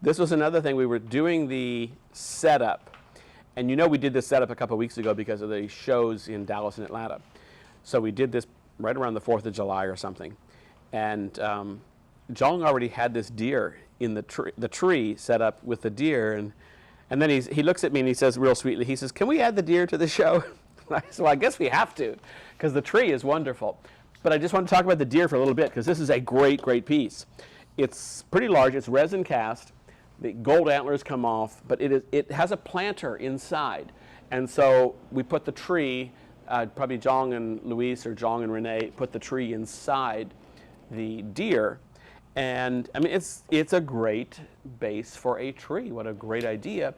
this was another thing. We were doing the setup. And you know we did this setup a couple weeks ago because of the shows in Dallas and Atlanta. So we did this right around the 4th of July or something. And John already had this deer in the tree set up with the deer. And then he looks at me and he says real sweetly, he says, "Can we add the deer to the show?" I said, "Well, I guess we have to because the tree is wonderful." But I just want to talk about the deer for a little bit because this is a great, great piece. It's pretty large. It's resin cast. The gold antlers come off, but it has a planter inside. And so we put the tree, probably Jong and Luis or Jong and Renee put the tree inside the deer. And I mean, it's a great base for a tree. What a great idea.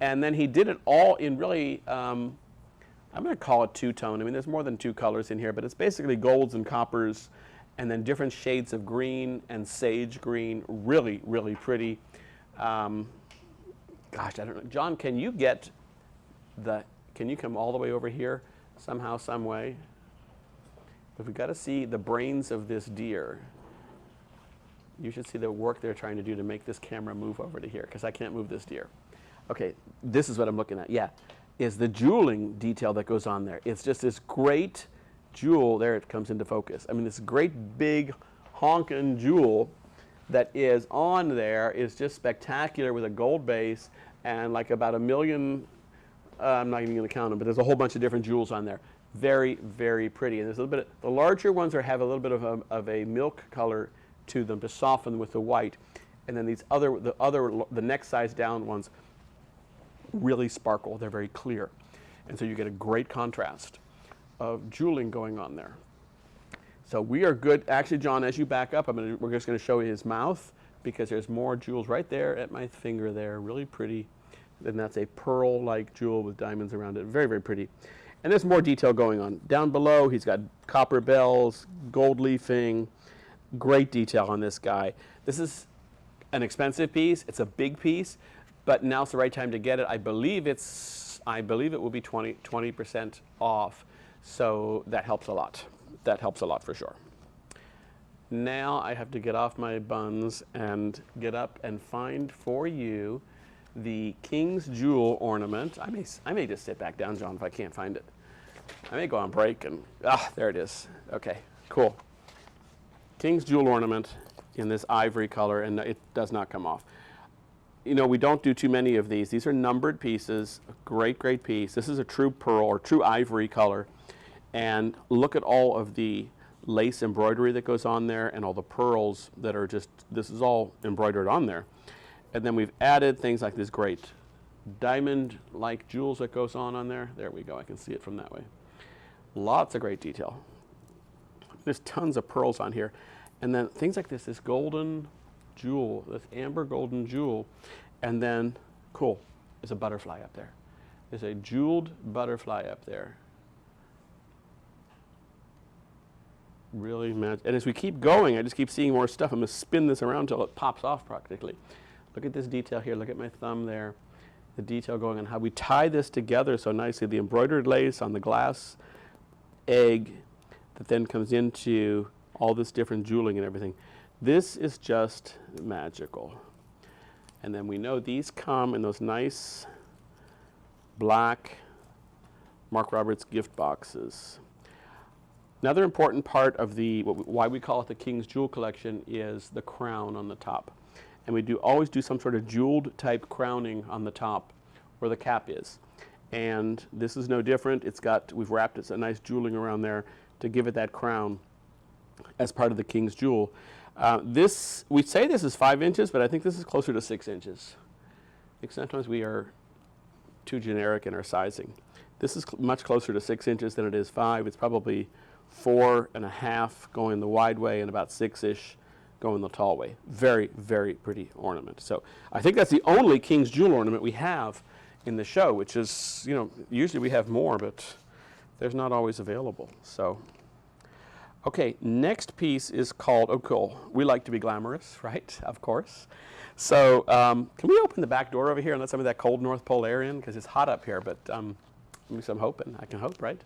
And then he did it all in really, I'm going to call it 2-tone. I mean, there's more than 2 colors in here, but it's basically golds and coppers and then different shades of green and sage green. Really, really pretty. Gosh, I don't know. John, can you come all the way over here somehow, some way? But we've got to see the brains of this deer. You should see the work they're trying to do to make this camera move over to here because I can't move this deer. Okay, this is what I'm looking at. Yeah, is the jeweling detail that goes on there. It's just this great jewel. There it comes into focus. I mean, this great big honkin' jewel that is on there is just spectacular with a gold base and like about 1 million, I'm not even going to count them, but there's a whole bunch of different jewels on there. Very, very pretty. And there's a little bit the larger ones have a little bit of a milk color to them to soften with the white. And then these the next size down ones really sparkle. They're very clear. And so you get a great contrast of jeweling going on there. So we are good. Actually, John, as you back up, we're just going to show you his mouth because there's more jewels right there at my finger there. Really pretty. And that's a pearl-like jewel with diamonds around it. Very, very pretty. And there's more detail going on. Down below, he's got copper bells, gold leafing. Great detail on this guy. This is an expensive piece. It's a big piece, but now's the right time to get it. I believe it will be 20% off. So that helps a lot. That helps a lot for sure. Now I have to get off my buns and get up and find for you the King's Jewel ornament. I may just sit back down, John, if I can't find it. I may go on break and, there it is. Okay, cool. King's Jewel ornament in this ivory color, and it does not come off. You know, we don't do too many of these. These are numbered pieces, a great, great piece. This is a true pearl or true ivory color. And look at all of the lace embroidery that goes on there and all the pearls that are just, this is all embroidered on there. And then we've added things like this great diamond-like jewels that goes on there. There we go, I can see it from that way. Lots of great detail. There's tons of pearls on here. And then things like this golden jewel, this amber golden jewel. And then, cool, there's a butterfly up there. There's a jeweled butterfly up there. Really magic. And as we keep going, I just keep seeing more stuff. I'm going to spin this around until it pops off practically. Look at this detail here. Look at my thumb there. The detail going on how we tie this together so nicely. The embroidered lace on the glass egg that then comes into all this different jeweling and everything. This is just magical. And then we know these come in those nice black Mark Roberts gift boxes. Another important part of why we call it the King's Jewel Collection is the crown on the top. And we always do some sort of jeweled type crowning on the top where the cap is. And this is no different. We've wrapped a nice jeweling around there to give it that crown as part of the King's Jewel. We say this is 5 inches, but I think this is closer to 6 inches. I think sometimes we are too generic in our sizing. This is much closer to 6 inches than it is 5. It's probably 4.5 going the wide way and about 6-ish going the tall way. Very, very pretty ornament. So I think that's the only King's Jewel ornament we have in the show, which is, you know, usually we have more, but there's not always available. So, okay, next piece is called, oh cool, we like to be glamorous, right? Of course. So can we open the back door over here and let some of that cold North Pole air in? Because it's hot up here, but I'm hoping. I can hope, right?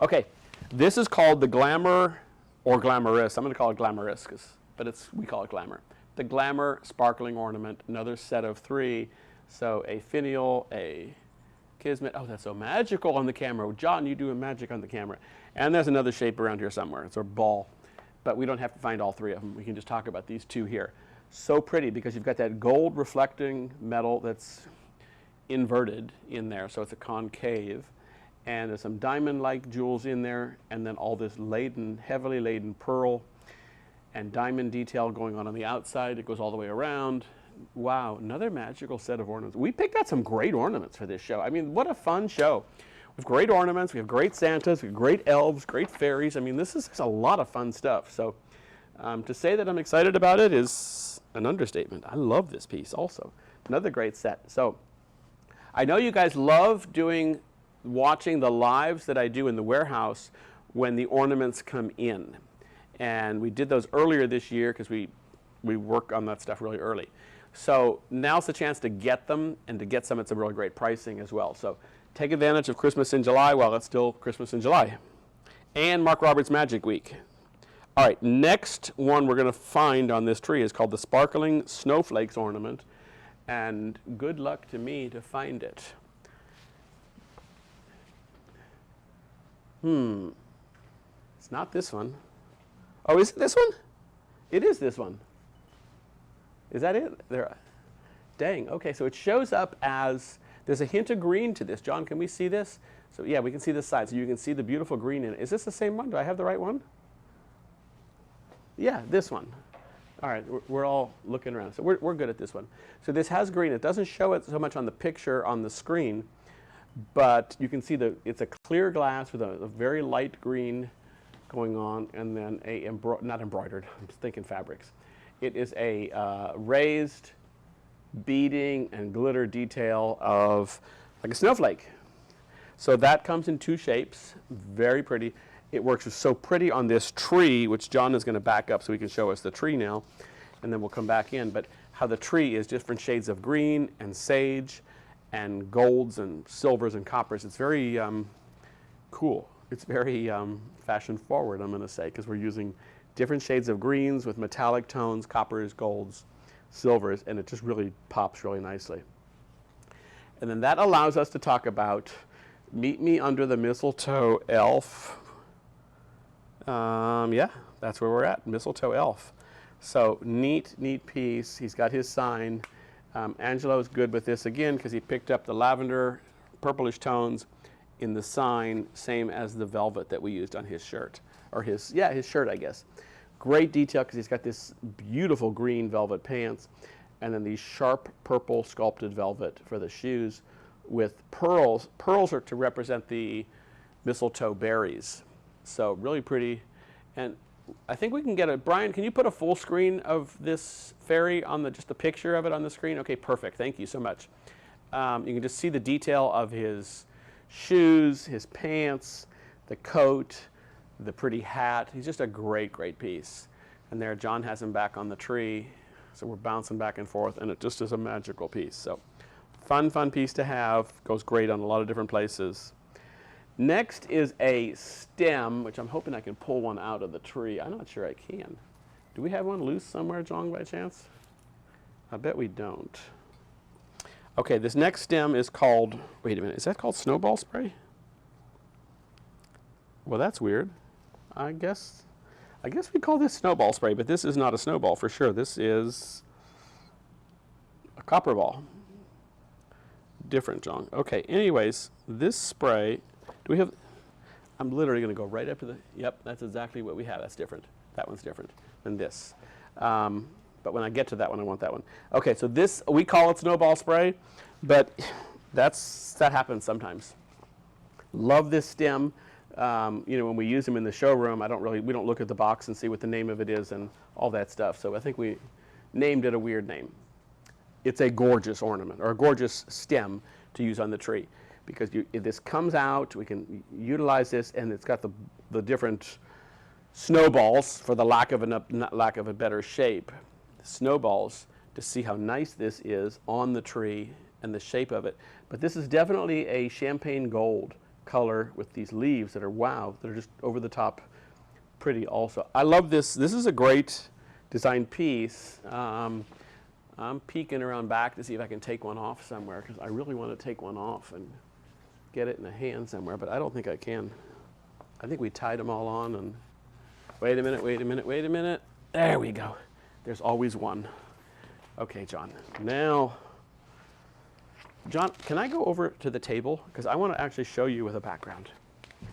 Okay, this is called the Glamour or Glamorous. I'm going to call it Glamorous, but we call it Glamour. The Glamour Sparkling Ornament, another set of 3. So a Finial, a Kismet. Oh, that's so magical on the camera. John, you do magic on the camera. And there's another shape around here somewhere. It's a ball. But we don't have to find all 3 of them. We can just talk about these 2 here. So pretty because you've got that gold reflecting metal that's inverted in there. So it's a concave. And there's some diamond-like jewels in there. And then all this heavily laden pearl and diamond detail going on the outside. It goes all the way around. Wow, another magical set of ornaments. We picked out some great ornaments for this show. I mean, what a fun show. We have great ornaments, we have great Santas, we have great elves, great fairies. I mean, this is a lot of fun stuff. So to say that I'm excited about it is an understatement. I love this piece also. Another great set. So I know you guys love watching the lives that I do in the warehouse when the ornaments come in. And we did those earlier this year because we work on that stuff really early. So now's the chance to get them and to get some at some really great pricing as well. So take advantage of Christmas in July while it's still Christmas in July. And Mark Roberts Magic Week. All right, next one we're going to find on this tree is called the Sparkling Snowflakes Ornament. And good luck to me to find it. It's not this one. Oh, is it this one? It is this one. Is that it? There. Dang. Okay, so it shows up as There's a hint of green to this. John, can we see this? So yeah, we can see this side. So you can see the beautiful green in it. Is this the same one? Do I have the right one? Yeah, this one. All right, we're all looking around. So we're good at this one. So this has green. It doesn't show it so much on the picture on the screen, but you can see it's a clear glass with a very light green going on, and then not embroidered, I'm thinking fabrics. It is a raised beading and glitter detail of like a snowflake. So that comes in two shapes, very pretty. It works so pretty on this tree, which John is going to back up so he can show us the tree now, and then we'll come back in. But how the tree is different shades of green and sage and golds and silvers and coppers. It's very cool. It's very fashion forward, I'm going to say, because we're using different shades of greens with metallic tones, coppers, golds, silvers, and it just really pops really nicely. And then that allows us to talk about Meet Me Under the Mistletoe Elf. Yeah, that's where we're at, Mistletoe Elf. So neat piece. He's got his sign. Angelo's good with this again because he picked up the lavender, purplish tones in the sign, same as the velvet that we used on his shirt, or his shirt, I guess. Great detail because he's got this beautiful green velvet pants, and then these sharp purple sculpted velvet for the shoes with pearls. Pearls are to represent the mistletoe berries. So really pretty. And I think we can get Brian, can you put a full screen of this fairy on just the picture of it on the screen? Okay, perfect. Thank you so much. You can just see the detail of his shoes, his pants, the coat, the pretty hat. He's just a great piece. And there, John has him back on the tree. So we're bouncing back and forth, and it just is a magical piece. So fun piece to have. Goes great on a lot of different places. Next is a stem, which I'm hoping I can pull one out of the tree. I'm not sure I can. Do we have one loose somewhere, John, by chance? I bet we don't. Okay, this next stem is called, wait a minute, is that called snowball spray? Well, that's weird. I guess we call this snowball spray, but this is not a snowball for sure. This is a copper ball. Different, John. Okay, anyways, this spray, do we have, I'm literally going to go right up to yep, that's exactly what we have. That's different. That one's different than this. But when I get to that one, I want that one. Okay, so this, we call it snowball spray, but that happens sometimes. Love this stem. When we use them in the showroom, we don't look at the box and see what the name of it is and all that stuff. So I think we named it a weird name. It's a gorgeous ornament, or a gorgeous stem to use on the tree, because if this comes out, we can utilize this, and it's got the different snowballs, for the lack of a better shape, snowballs, to see how nice this is on the tree and the shape of it. But this is definitely a champagne gold color with these leaves that are, wow, they're just over the top pretty also. I love this. This is a great design piece. I'm peeking around back to see if I can take one off somewhere, because I really want to take one off and get it in a hand somewhere, but I don't think I can. I think we tied them all on, and wait a minute. There we go. There's always one. Okay, John. Now, John, can I go over to the table? Because I want to actually show you with a background.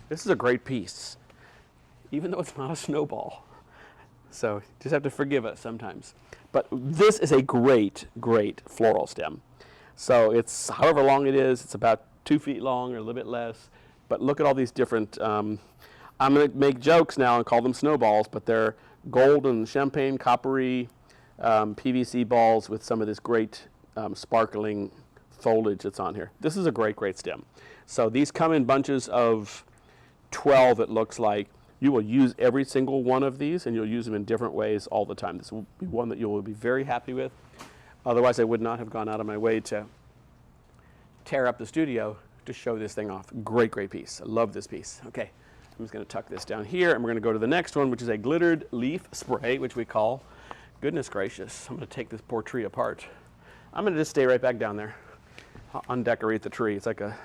This is a great piece, even though it's not a snowball. So just have to forgive us sometimes. But this is a great floral stem. So it's however long it is. It's about 2 feet long or a little bit less. But look at all these different, I'm going to make jokes now and call them snowballs, but they're gold and champagne, coppery PVC balls with some of this great sparkling foliage that's on here. This is a great stem. So these come in bunches of 12, it looks like. You will use every single one of these, and you'll use them in different ways all the time. This will be one that you will be very happy with. Otherwise, I would not have gone out of my way to tear up the studio to show this thing off. Great piece. I love this piece. Okay, I'm just going to tuck this down here, and we're going to go to the next one, which is a glittered leaf spray, which we call, goodness gracious, I'm going to take this poor tree apart. I'm going to just stay right back down there. I'll undecorate the tree. It's like a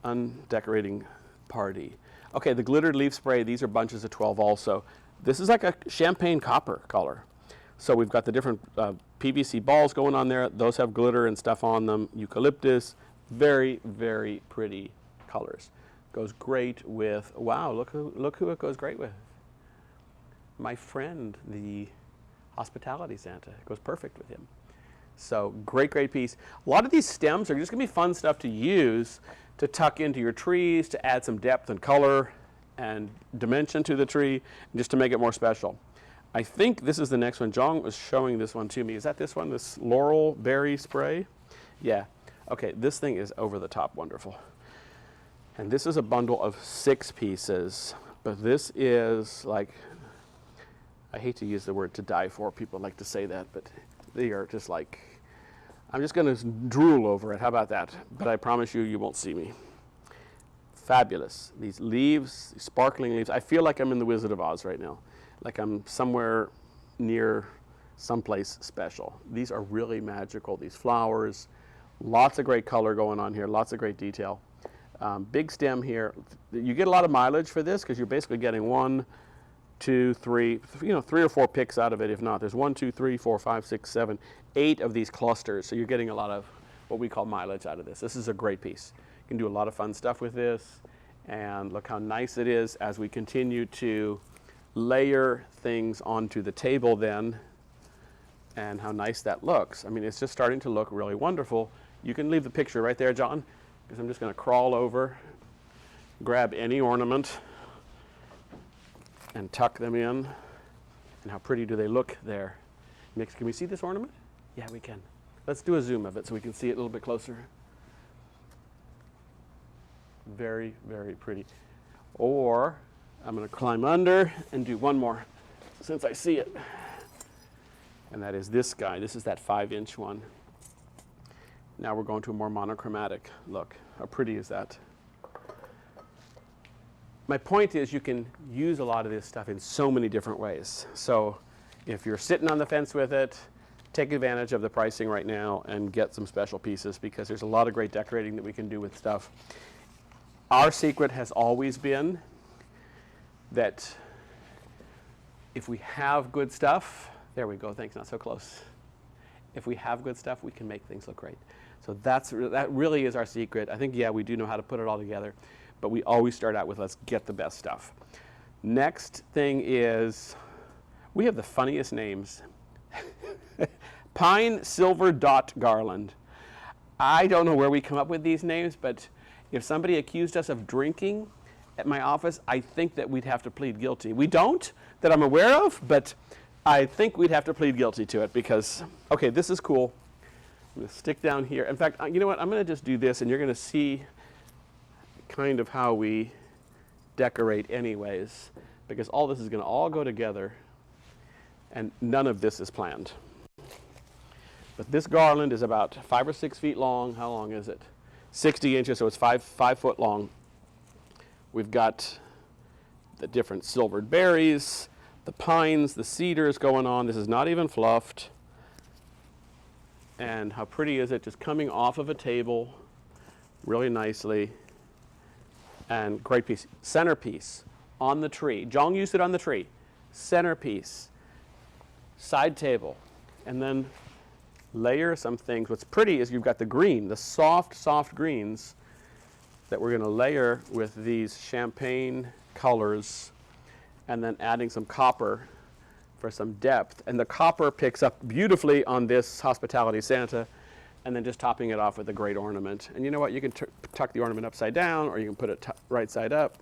undecorating party. Okay, the glittered leaf spray, these are bunches of 12 also. This is like a champagne copper color. So we've got the different PVC balls going on there. Those have glitter and stuff on them. Eucalyptus, very, very pretty colors. Goes great with, wow, look who it goes great with. My friend, the hospitality Santa. It goes perfect with him. So great, great piece. A lot of these stems are just gonna be fun stuff to use to tuck into your trees, to add some depth and color and dimension to the tree, and just to make it more special. I think this is the next one. John was showing this one to me. Is that this one, this laurel berry spray? Yeah. Okay, this thing is over the top wonderful. And this is a bundle of 6 pieces, but this is like, I hate to use the word to die for, people like to say that, but they are just like, I'm just gonna drool over it, how about that? But I promise you, you won't see me. Fabulous. These leaves, these sparkling leaves. I feel like I'm in the Wizard of Oz right now. Like I'm somewhere near someplace special. These are really magical, these flowers. Lots of great color going on here, lots of great detail. Big stem here. You get a lot of mileage for this because you're basically getting 1, 2, 3, 3 or 4 picks out of it. If not, there's 1, 2, 3, 4, 5, 6, 7, 8 of these clusters. So you're getting a lot of what we call mileage out of this. This is a great piece. You can do a lot of fun stuff with this. And look how nice it is as we continue to layer things onto the table then, and how nice that looks. I mean, it's just starting to look really wonderful. You can leave the picture right there, John, because I'm just going to crawl over, grab any ornament, and tuck them in. And how pretty do they look there? Next, can we see this ornament? Yeah, we can. Let's do a zoom of it so we can see it a little bit closer. Very, very pretty. Or I'm going to climb under and do one more since I see it. And that is this guy. This is that 5-inch one. Now we're going to a more monochromatic look. How pretty is that? My point is you can use a lot of this stuff in so many different ways. So if you're sitting on the fence with it, take advantage of the pricing right now and get some special pieces, because there's a lot of great decorating that we can do with stuff. Our secret has always been that if we have good stuff, there we go, thanks, not so close. If we have good stuff, we can make things look great. So that really is our secret. I think, yeah, we do know how to put it all together, but we always start out with let's get the best stuff. Next thing is, we have the funniest names. Pine Silver Dot Garland. I don't know where we come up with these names, but if somebody accused us of drinking at my office, I think that we'd have to plead guilty. We don't, that I'm aware of, but I think we'd have to plead guilty to it because, okay, this is cool. I'm going to stick down here. In fact, you know what? I'm going to just do this, and you're going to see kind of how we decorate anyways, because all this is going to all go together, and none of this is planned. But this garland is about 5 or 6 feet long. How long is it? 60 inches, so it's 5 foot long. We've got the different silvered berries, the pines, the cedars going on. This is not even fluffed. And how pretty is it? Just coming off of a table really nicely. And great piece. Centerpiece on the tree. John used it on the tree. Centerpiece. Side table. And then layer some things. What's pretty is you've got the green, the soft, soft greens that we're going to layer with these champagne colors, and then adding some copper for some depth. And the copper picks up beautifully on this hospitality Santa, and then just topping it off with a great ornament. And you know what? You can tuck the ornament upside down, or you can put it right side up.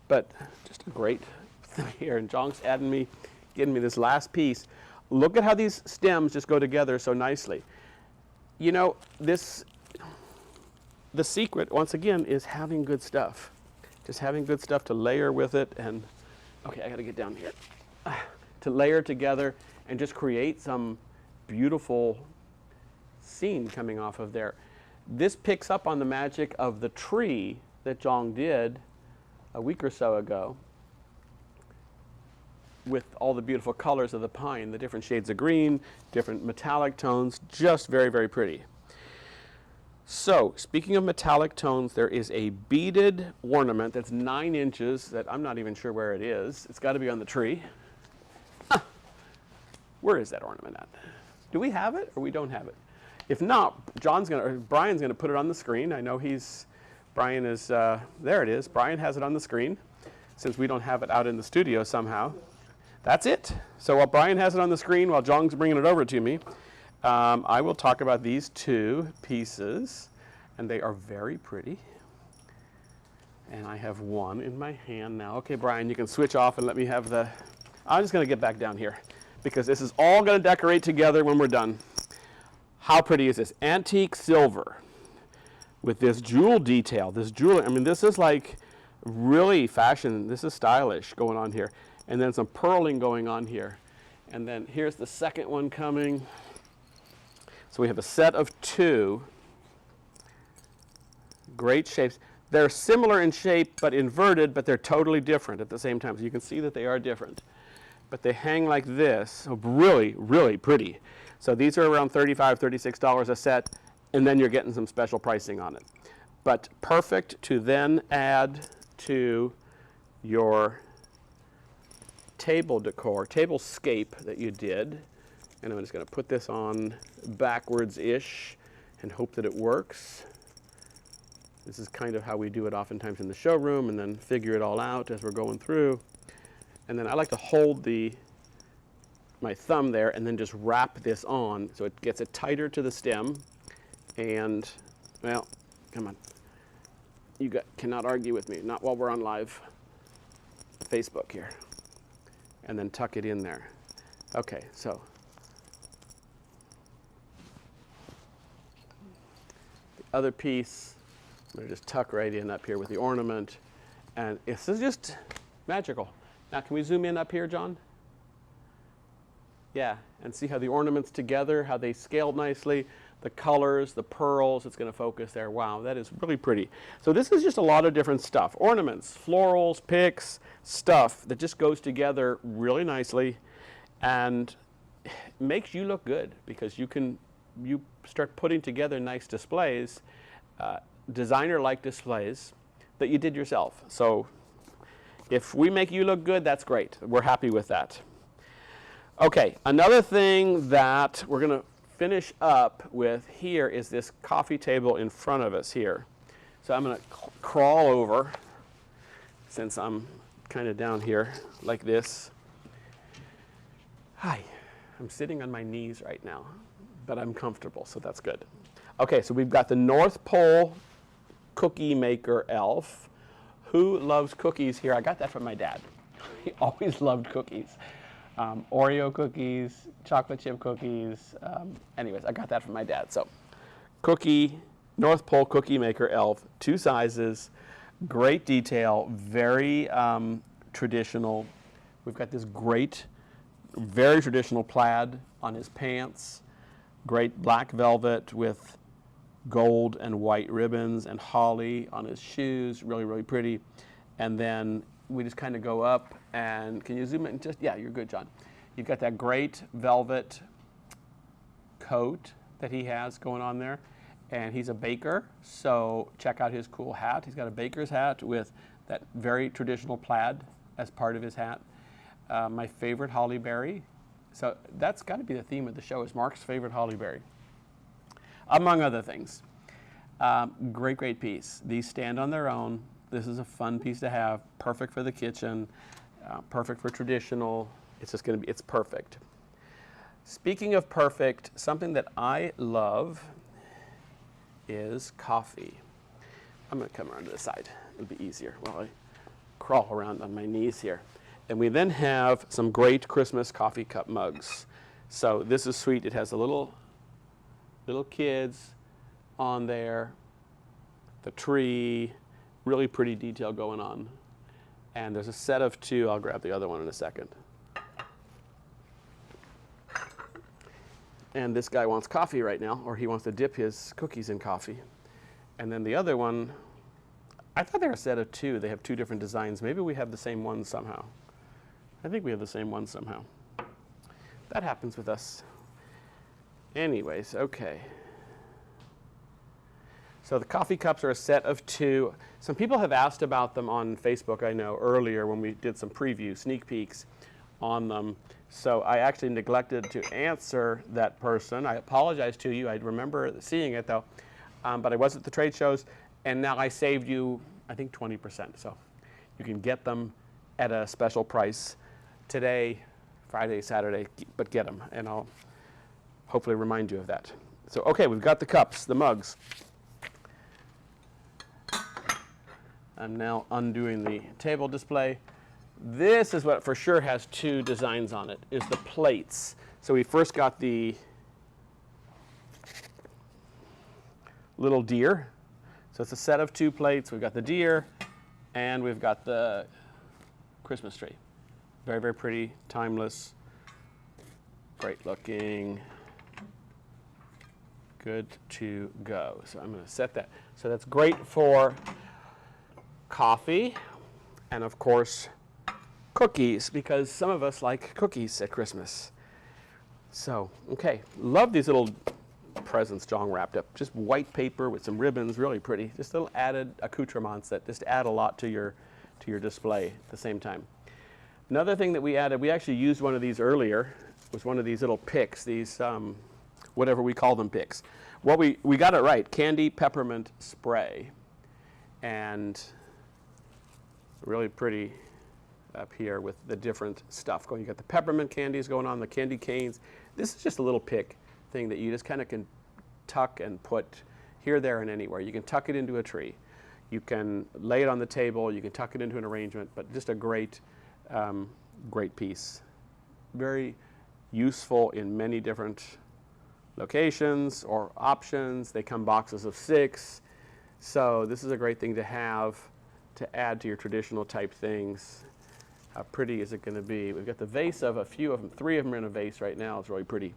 But just a great thing here. And John's getting me this last piece. Look at how these stems just go together so nicely. You know, the secret, once again, is having good stuff. Just having good stuff to layer with it, and, okay, I gotta get down here. To layer together and just create some beautiful scene coming off of there. This picks up on the magic of the tree that John did a week or so ago with all the beautiful colors of the pine, the different shades of green, different metallic tones, just very, very pretty. So, speaking of metallic tones, there is a beaded ornament that's 9 inches that I'm not even sure where it is. It's got to be on the tree. Where is that ornament at? Do we have it or we don't have it? If not, Brian's gonna put it on the screen. I know Brian is, there it is. Brian has it on the screen since we don't have it out in the studio somehow. That's it. So while Brian has it on the screen, while John's bringing it over to me, I will talk about these two pieces, and they are very pretty. And I have one in my hand now. Okay, Brian, you can switch off and let me have I'm just gonna get back down here because this is all gonna decorate together when we're done. How pretty is this? Antique silver with this jewel detail. This is like really fashion. This is stylish going on here. And then some pearling going on here. And then here's the second one coming. So we have a set of two. Great shapes. They're similar in shape but inverted, but they're totally different at the same time. So you can see that they are different. But they hang like this. So really, really pretty. So these are around $35, $36 a set, and then you're getting some special pricing on it. But perfect to then add to your table decor, tablescape that you did. And I'm just going to put this on backwards-ish and hope that it works. This is kind of how we do it oftentimes in the showroom and then figure it all out as we're going through. And then I like to hold my thumb there and then just wrap this on so it gets it tighter to the stem. And, well, come on. You cannot argue with me, not while we're on live Facebook here. And then tuck it in there. Okay, so the other piece, I'm going to just tuck right in up here with the ornament. And this is just magical. Now, can we zoom in up here, John? Yeah, and see how the ornaments together, how they scaled nicely, the colors, the pearls, it's going to focus there. Wow, that is really pretty. So this is just a lot of different stuff. Ornaments, florals, picks, stuff that just goes together really nicely and makes you look good because you start putting together nice displays, designer-like displays that you did yourself. So if we make you look good, that's great. We're happy with that. Okay, another thing that we're going to finish up with here is this coffee table in front of us here. So I'm going to crawl over since I'm kind of down here like this. Hi, I'm sitting on my knees right now, but I'm comfortable, so that's good. Okay, so we've got the North Pole cookie maker elf. Who loves cookies here? I got that from my dad. He always loved cookies. Oreo cookies, chocolate chip cookies. Anyways, I got that from my dad. So North Pole cookie maker elf, two sizes, great detail, very traditional. We've got this great, very traditional plaid on his pants, great black velvet with gold and white ribbons and holly on his shoes, really, really pretty. And then we just kind of go up and can you zoom in? Yeah, you're good, John. You've got that great velvet coat that he has going on there. And he's a baker, so check out his cool hat. He's got a baker's hat with that very traditional plaid as part of his hat. My favorite holly berry. So that's got to be the theme of the show is Mark's favorite holly berry, among other things. Great, great piece. These stand on their own. This is a fun piece to have, perfect for the kitchen, perfect for traditional. It's just going to be, it's perfect. Speaking of perfect, something that I love is coffee. I'm going to come around to the side. It'll be easier while I crawl around on my knees here. And we then have some great Christmas coffee cup mugs. So this is sweet. It has the little kids on there, the tree, really pretty detail going on. And there's a set of two. I'll grab the other one in a second. And this guy wants coffee right now, or he wants to dip his cookies in coffee. And then the other one, I thought they were a set of two. They have two different designs. Maybe we have the same one somehow. I think we have the same one somehow. That happens with us. Anyways, okay. So the coffee cups are a set of two. Some people have asked about them on Facebook, I know, earlier when we did some preview, sneak peeks. on them. So I actually neglected to answer that person. I apologize to you. I remember seeing it though, but I was at the trade shows, and now I saved you, I think, 20%. So you can get them at a special price today, Friday, Saturday, but get them, and I'll hopefully remind you of that. So, okay, we've got the cups, the mugs. I'm now undoing the table display. This is what for sure has two designs on it, is the plates. So we first got the little deer. So it's a set of two plates. We've got the deer, and we've got the Christmas tree. Very, very pretty, timeless, great looking, good to go. So I'm going to set that. So that's great for coffee and, of course, cookies, because some of us like cookies at Christmas. So, okay, love these little presents John wrapped up. Just white paper with some ribbons, really pretty. Just little added accoutrements that just add a lot to your display at the same time. Another thing that we added, we actually used one of these earlier, was one of these little picks, these whatever we call them, picks. Well, we got it right, candy peppermint spray, and really pretty up here with the different stuff going. You got the peppermint candies going on, the candy canes. This is just a little pick thing that you just kind of can tuck and put here, there, and anywhere. You can tuck it into a tree. You can lay it on the table. You can tuck it into an arrangement, but just a great, great piece. Very useful in many different locations or options. They come boxes of 6. So this is a great thing to have to add to your traditional type things. How pretty is it going to be? We've got the vase of a few of them, 3 of them are in a vase right now. It's really pretty.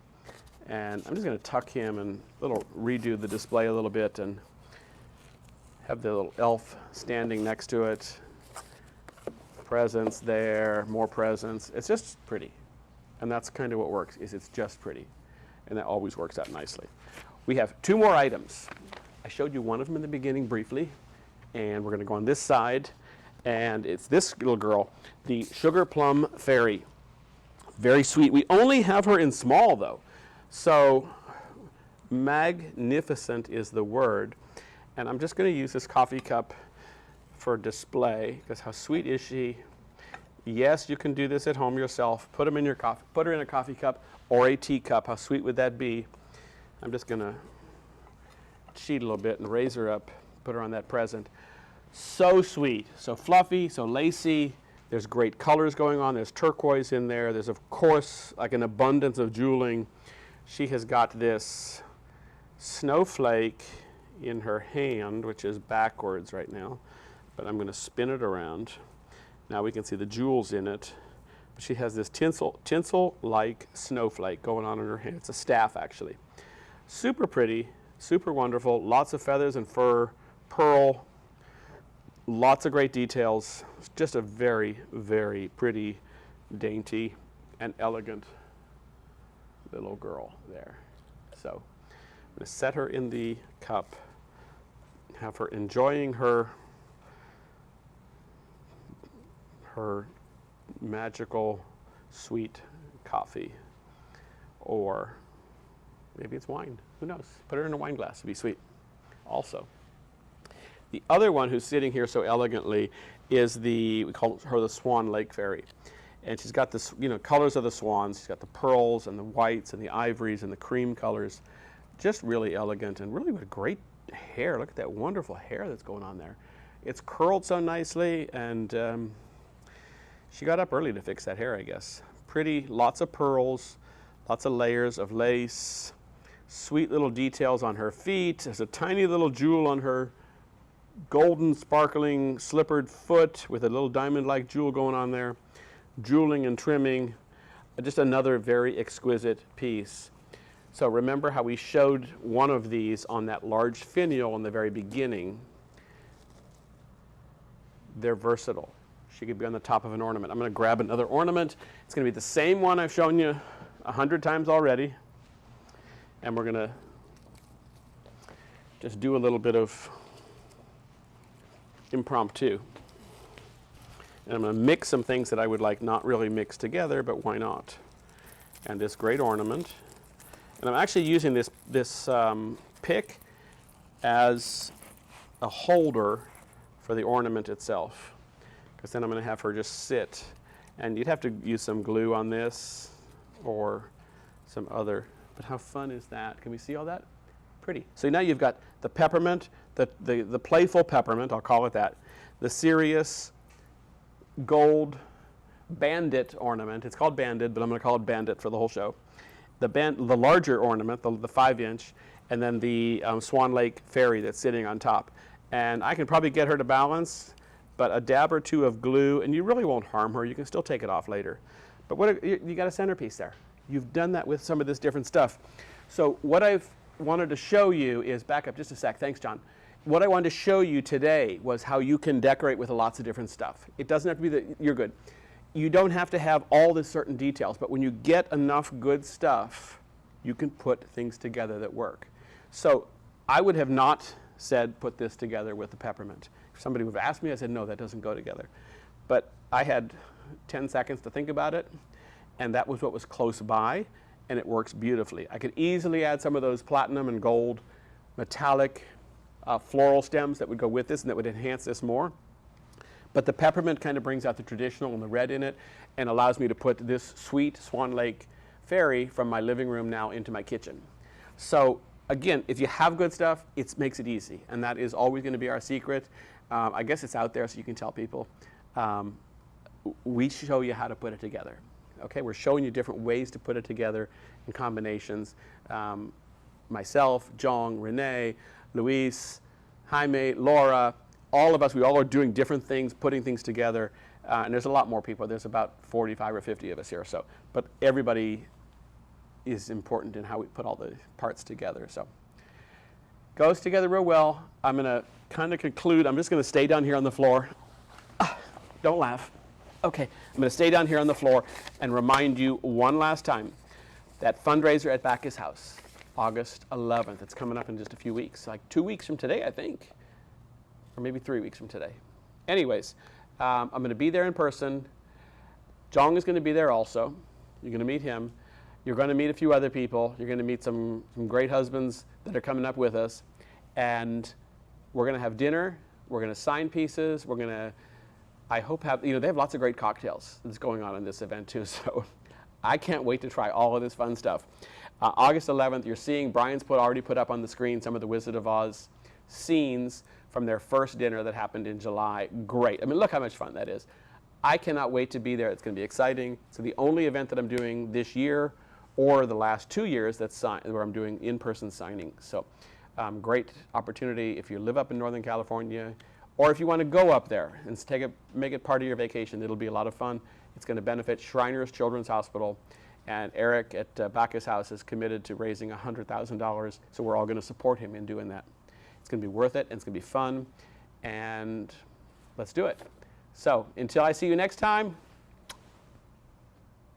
And I'm just going to tuck him and redo the display a little bit and have the little elf standing next to it. Presents there, more presents. It's just pretty. And that's kind of what works, is it's just pretty. And that always works out nicely. We have 2 more items. I showed you one of them in the beginning briefly, and we're going to go on this side. And it's this little girl, the Sugar Plum Fairy. Very sweet. We only have her in small, though. So magnificent is the word. And I'm just going to use this coffee cup for display, because how sweet is she? Yes, you can do this at home yourself. Put them in your coffee. Put her in a coffee cup or a teacup. How sweet would that be? I'm just going to cheat a little bit and raise her up, put her on that present. So sweet, so fluffy, so lacy. There's great colors going on. There's turquoise in there. There's, of course, like an abundance of jeweling. She has got this snowflake in her hand, which is backwards right now, but I'm going to spin it around. Now we can see the jewels in it. But she has this tinsel-like snowflake going on in her hand. It's a staff, actually. Super pretty, super wonderful. Lots of feathers and fur, pearl. Lots of great details. It's just a very, very pretty, dainty, and elegant little girl there. So I'm going to set her in the cup, have her enjoying her magical, sweet coffee. Or maybe it's wine. Who knows? Put her in a wine glass. It'd be sweet also. The other one who's sitting here so elegantly is we call her the Swan Lake Fairy. And she's got this, colors of the swans. She's got the pearls and the whites and the ivories and the cream colors. Just really elegant and really with great hair. Look at that wonderful hair that's going on there. It's curled so nicely, and she got up early to fix that hair, I guess. Pretty, lots of pearls, lots of layers of lace, sweet little details on her feet. There's a tiny little jewel on her golden, sparkling, slippered foot with a little diamond-like jewel going on there. Jeweling and trimming. Just another very exquisite piece. So remember how we showed one of these on that large finial in the very beginning. They're versatile. She could be on the top of an ornament. I'm going to grab another ornament. It's going to be the same one I've shown you 100 times already. And we're going to just do a little bit of impromptu. And I'm going to mix some things that I would like not really mixed together, but why not? And this great ornament. And I'm actually using this pick as a holder for the ornament itself, because then I'm going to have her just sit. And you'd have to use some glue on this or some other, but how fun is that? Can we see all that? Pretty. So now you've got the peppermint, the playful peppermint, I'll call it that, the serious gold bandit ornament. It's called banded, but I'm going to call it bandit for the whole show. The larger ornament, the 5-inch, and then the Swan Lake fairy that's sitting on top. And I can probably get her to balance, but a dab or two of glue, and you really won't harm her. You can still take it off later. But you got a centerpiece there. You've done that with some of this different stuff. So what I've wanted to show you is, back up just a sec, thanks John. What I wanted to show you today was how you can decorate with lots of different stuff. It doesn't have to be you're good. You don't have to have all the certain details, but when you get enough good stuff, you can put things together that work. So I would have not said put this together with the peppermint. If somebody would have asked me, I said no, that doesn't go together. But I had 10 seconds to think about it, and that was what was close by, and it works beautifully. I could easily add some of those platinum and gold metallic floral stems that would go with this and that would enhance this more. But the peppermint kind of brings out the traditional and the red in it and allows me to put this sweet Swan Lake fairy from my living room now into my kitchen. So again, if you have good stuff, it makes it easy, and that is always going to be our secret. I guess it's out there so you can tell people. We show you how to put it together. Okay, we're showing you different ways to put it together in combinations. Myself, Jong, Renee, Luis, Jaime, Laura, all of us, we all are doing different things, putting things together, and there's a lot more people. There's about 45 or 50 of us here, so, but everybody is important in how we put all the parts together. So goes together real well. I'm going to kind of conclude. I'm just going to stay down here on the floor. Don't laugh. Okay, I'm going to stay down here on the floor and remind you one last time that fundraiser at Bacchus House, August 11th. It's coming up in just a few weeks, like 2 weeks from today, I think, or maybe 3 weeks from today. Anyways, I'm going to be there in person. Jong is going to be there also. You're going to meet him. You're going to meet a few other people. You're going to meet some great husbands that are coming up with us. And we're going to have dinner. We're going to sign pieces. We're going to, I hope, they have lots of great cocktails that's going on in this event too. So I can't wait to try all of this fun stuff. August 11th, you're seeing Brian's already put up on the screen some of the Wizard of Oz scenes from their first dinner that happened in July. Great. I mean, look how much fun that is. I cannot wait to be there. It's going to be exciting. So the only event that I'm doing this year or the last 2 years where I'm doing in-person signings. So great opportunity if you live up in Northern California, or if you want to go up there and make it part of your vacation. It'll be a lot of fun. It's going to benefit Shriners Children's Hospital, and Eric at Bacchus House is committed to raising $100,000, so we're all going to support him in doing that. It's going to be worth it, and it's going to be fun, and let's do it. So until I see you next time,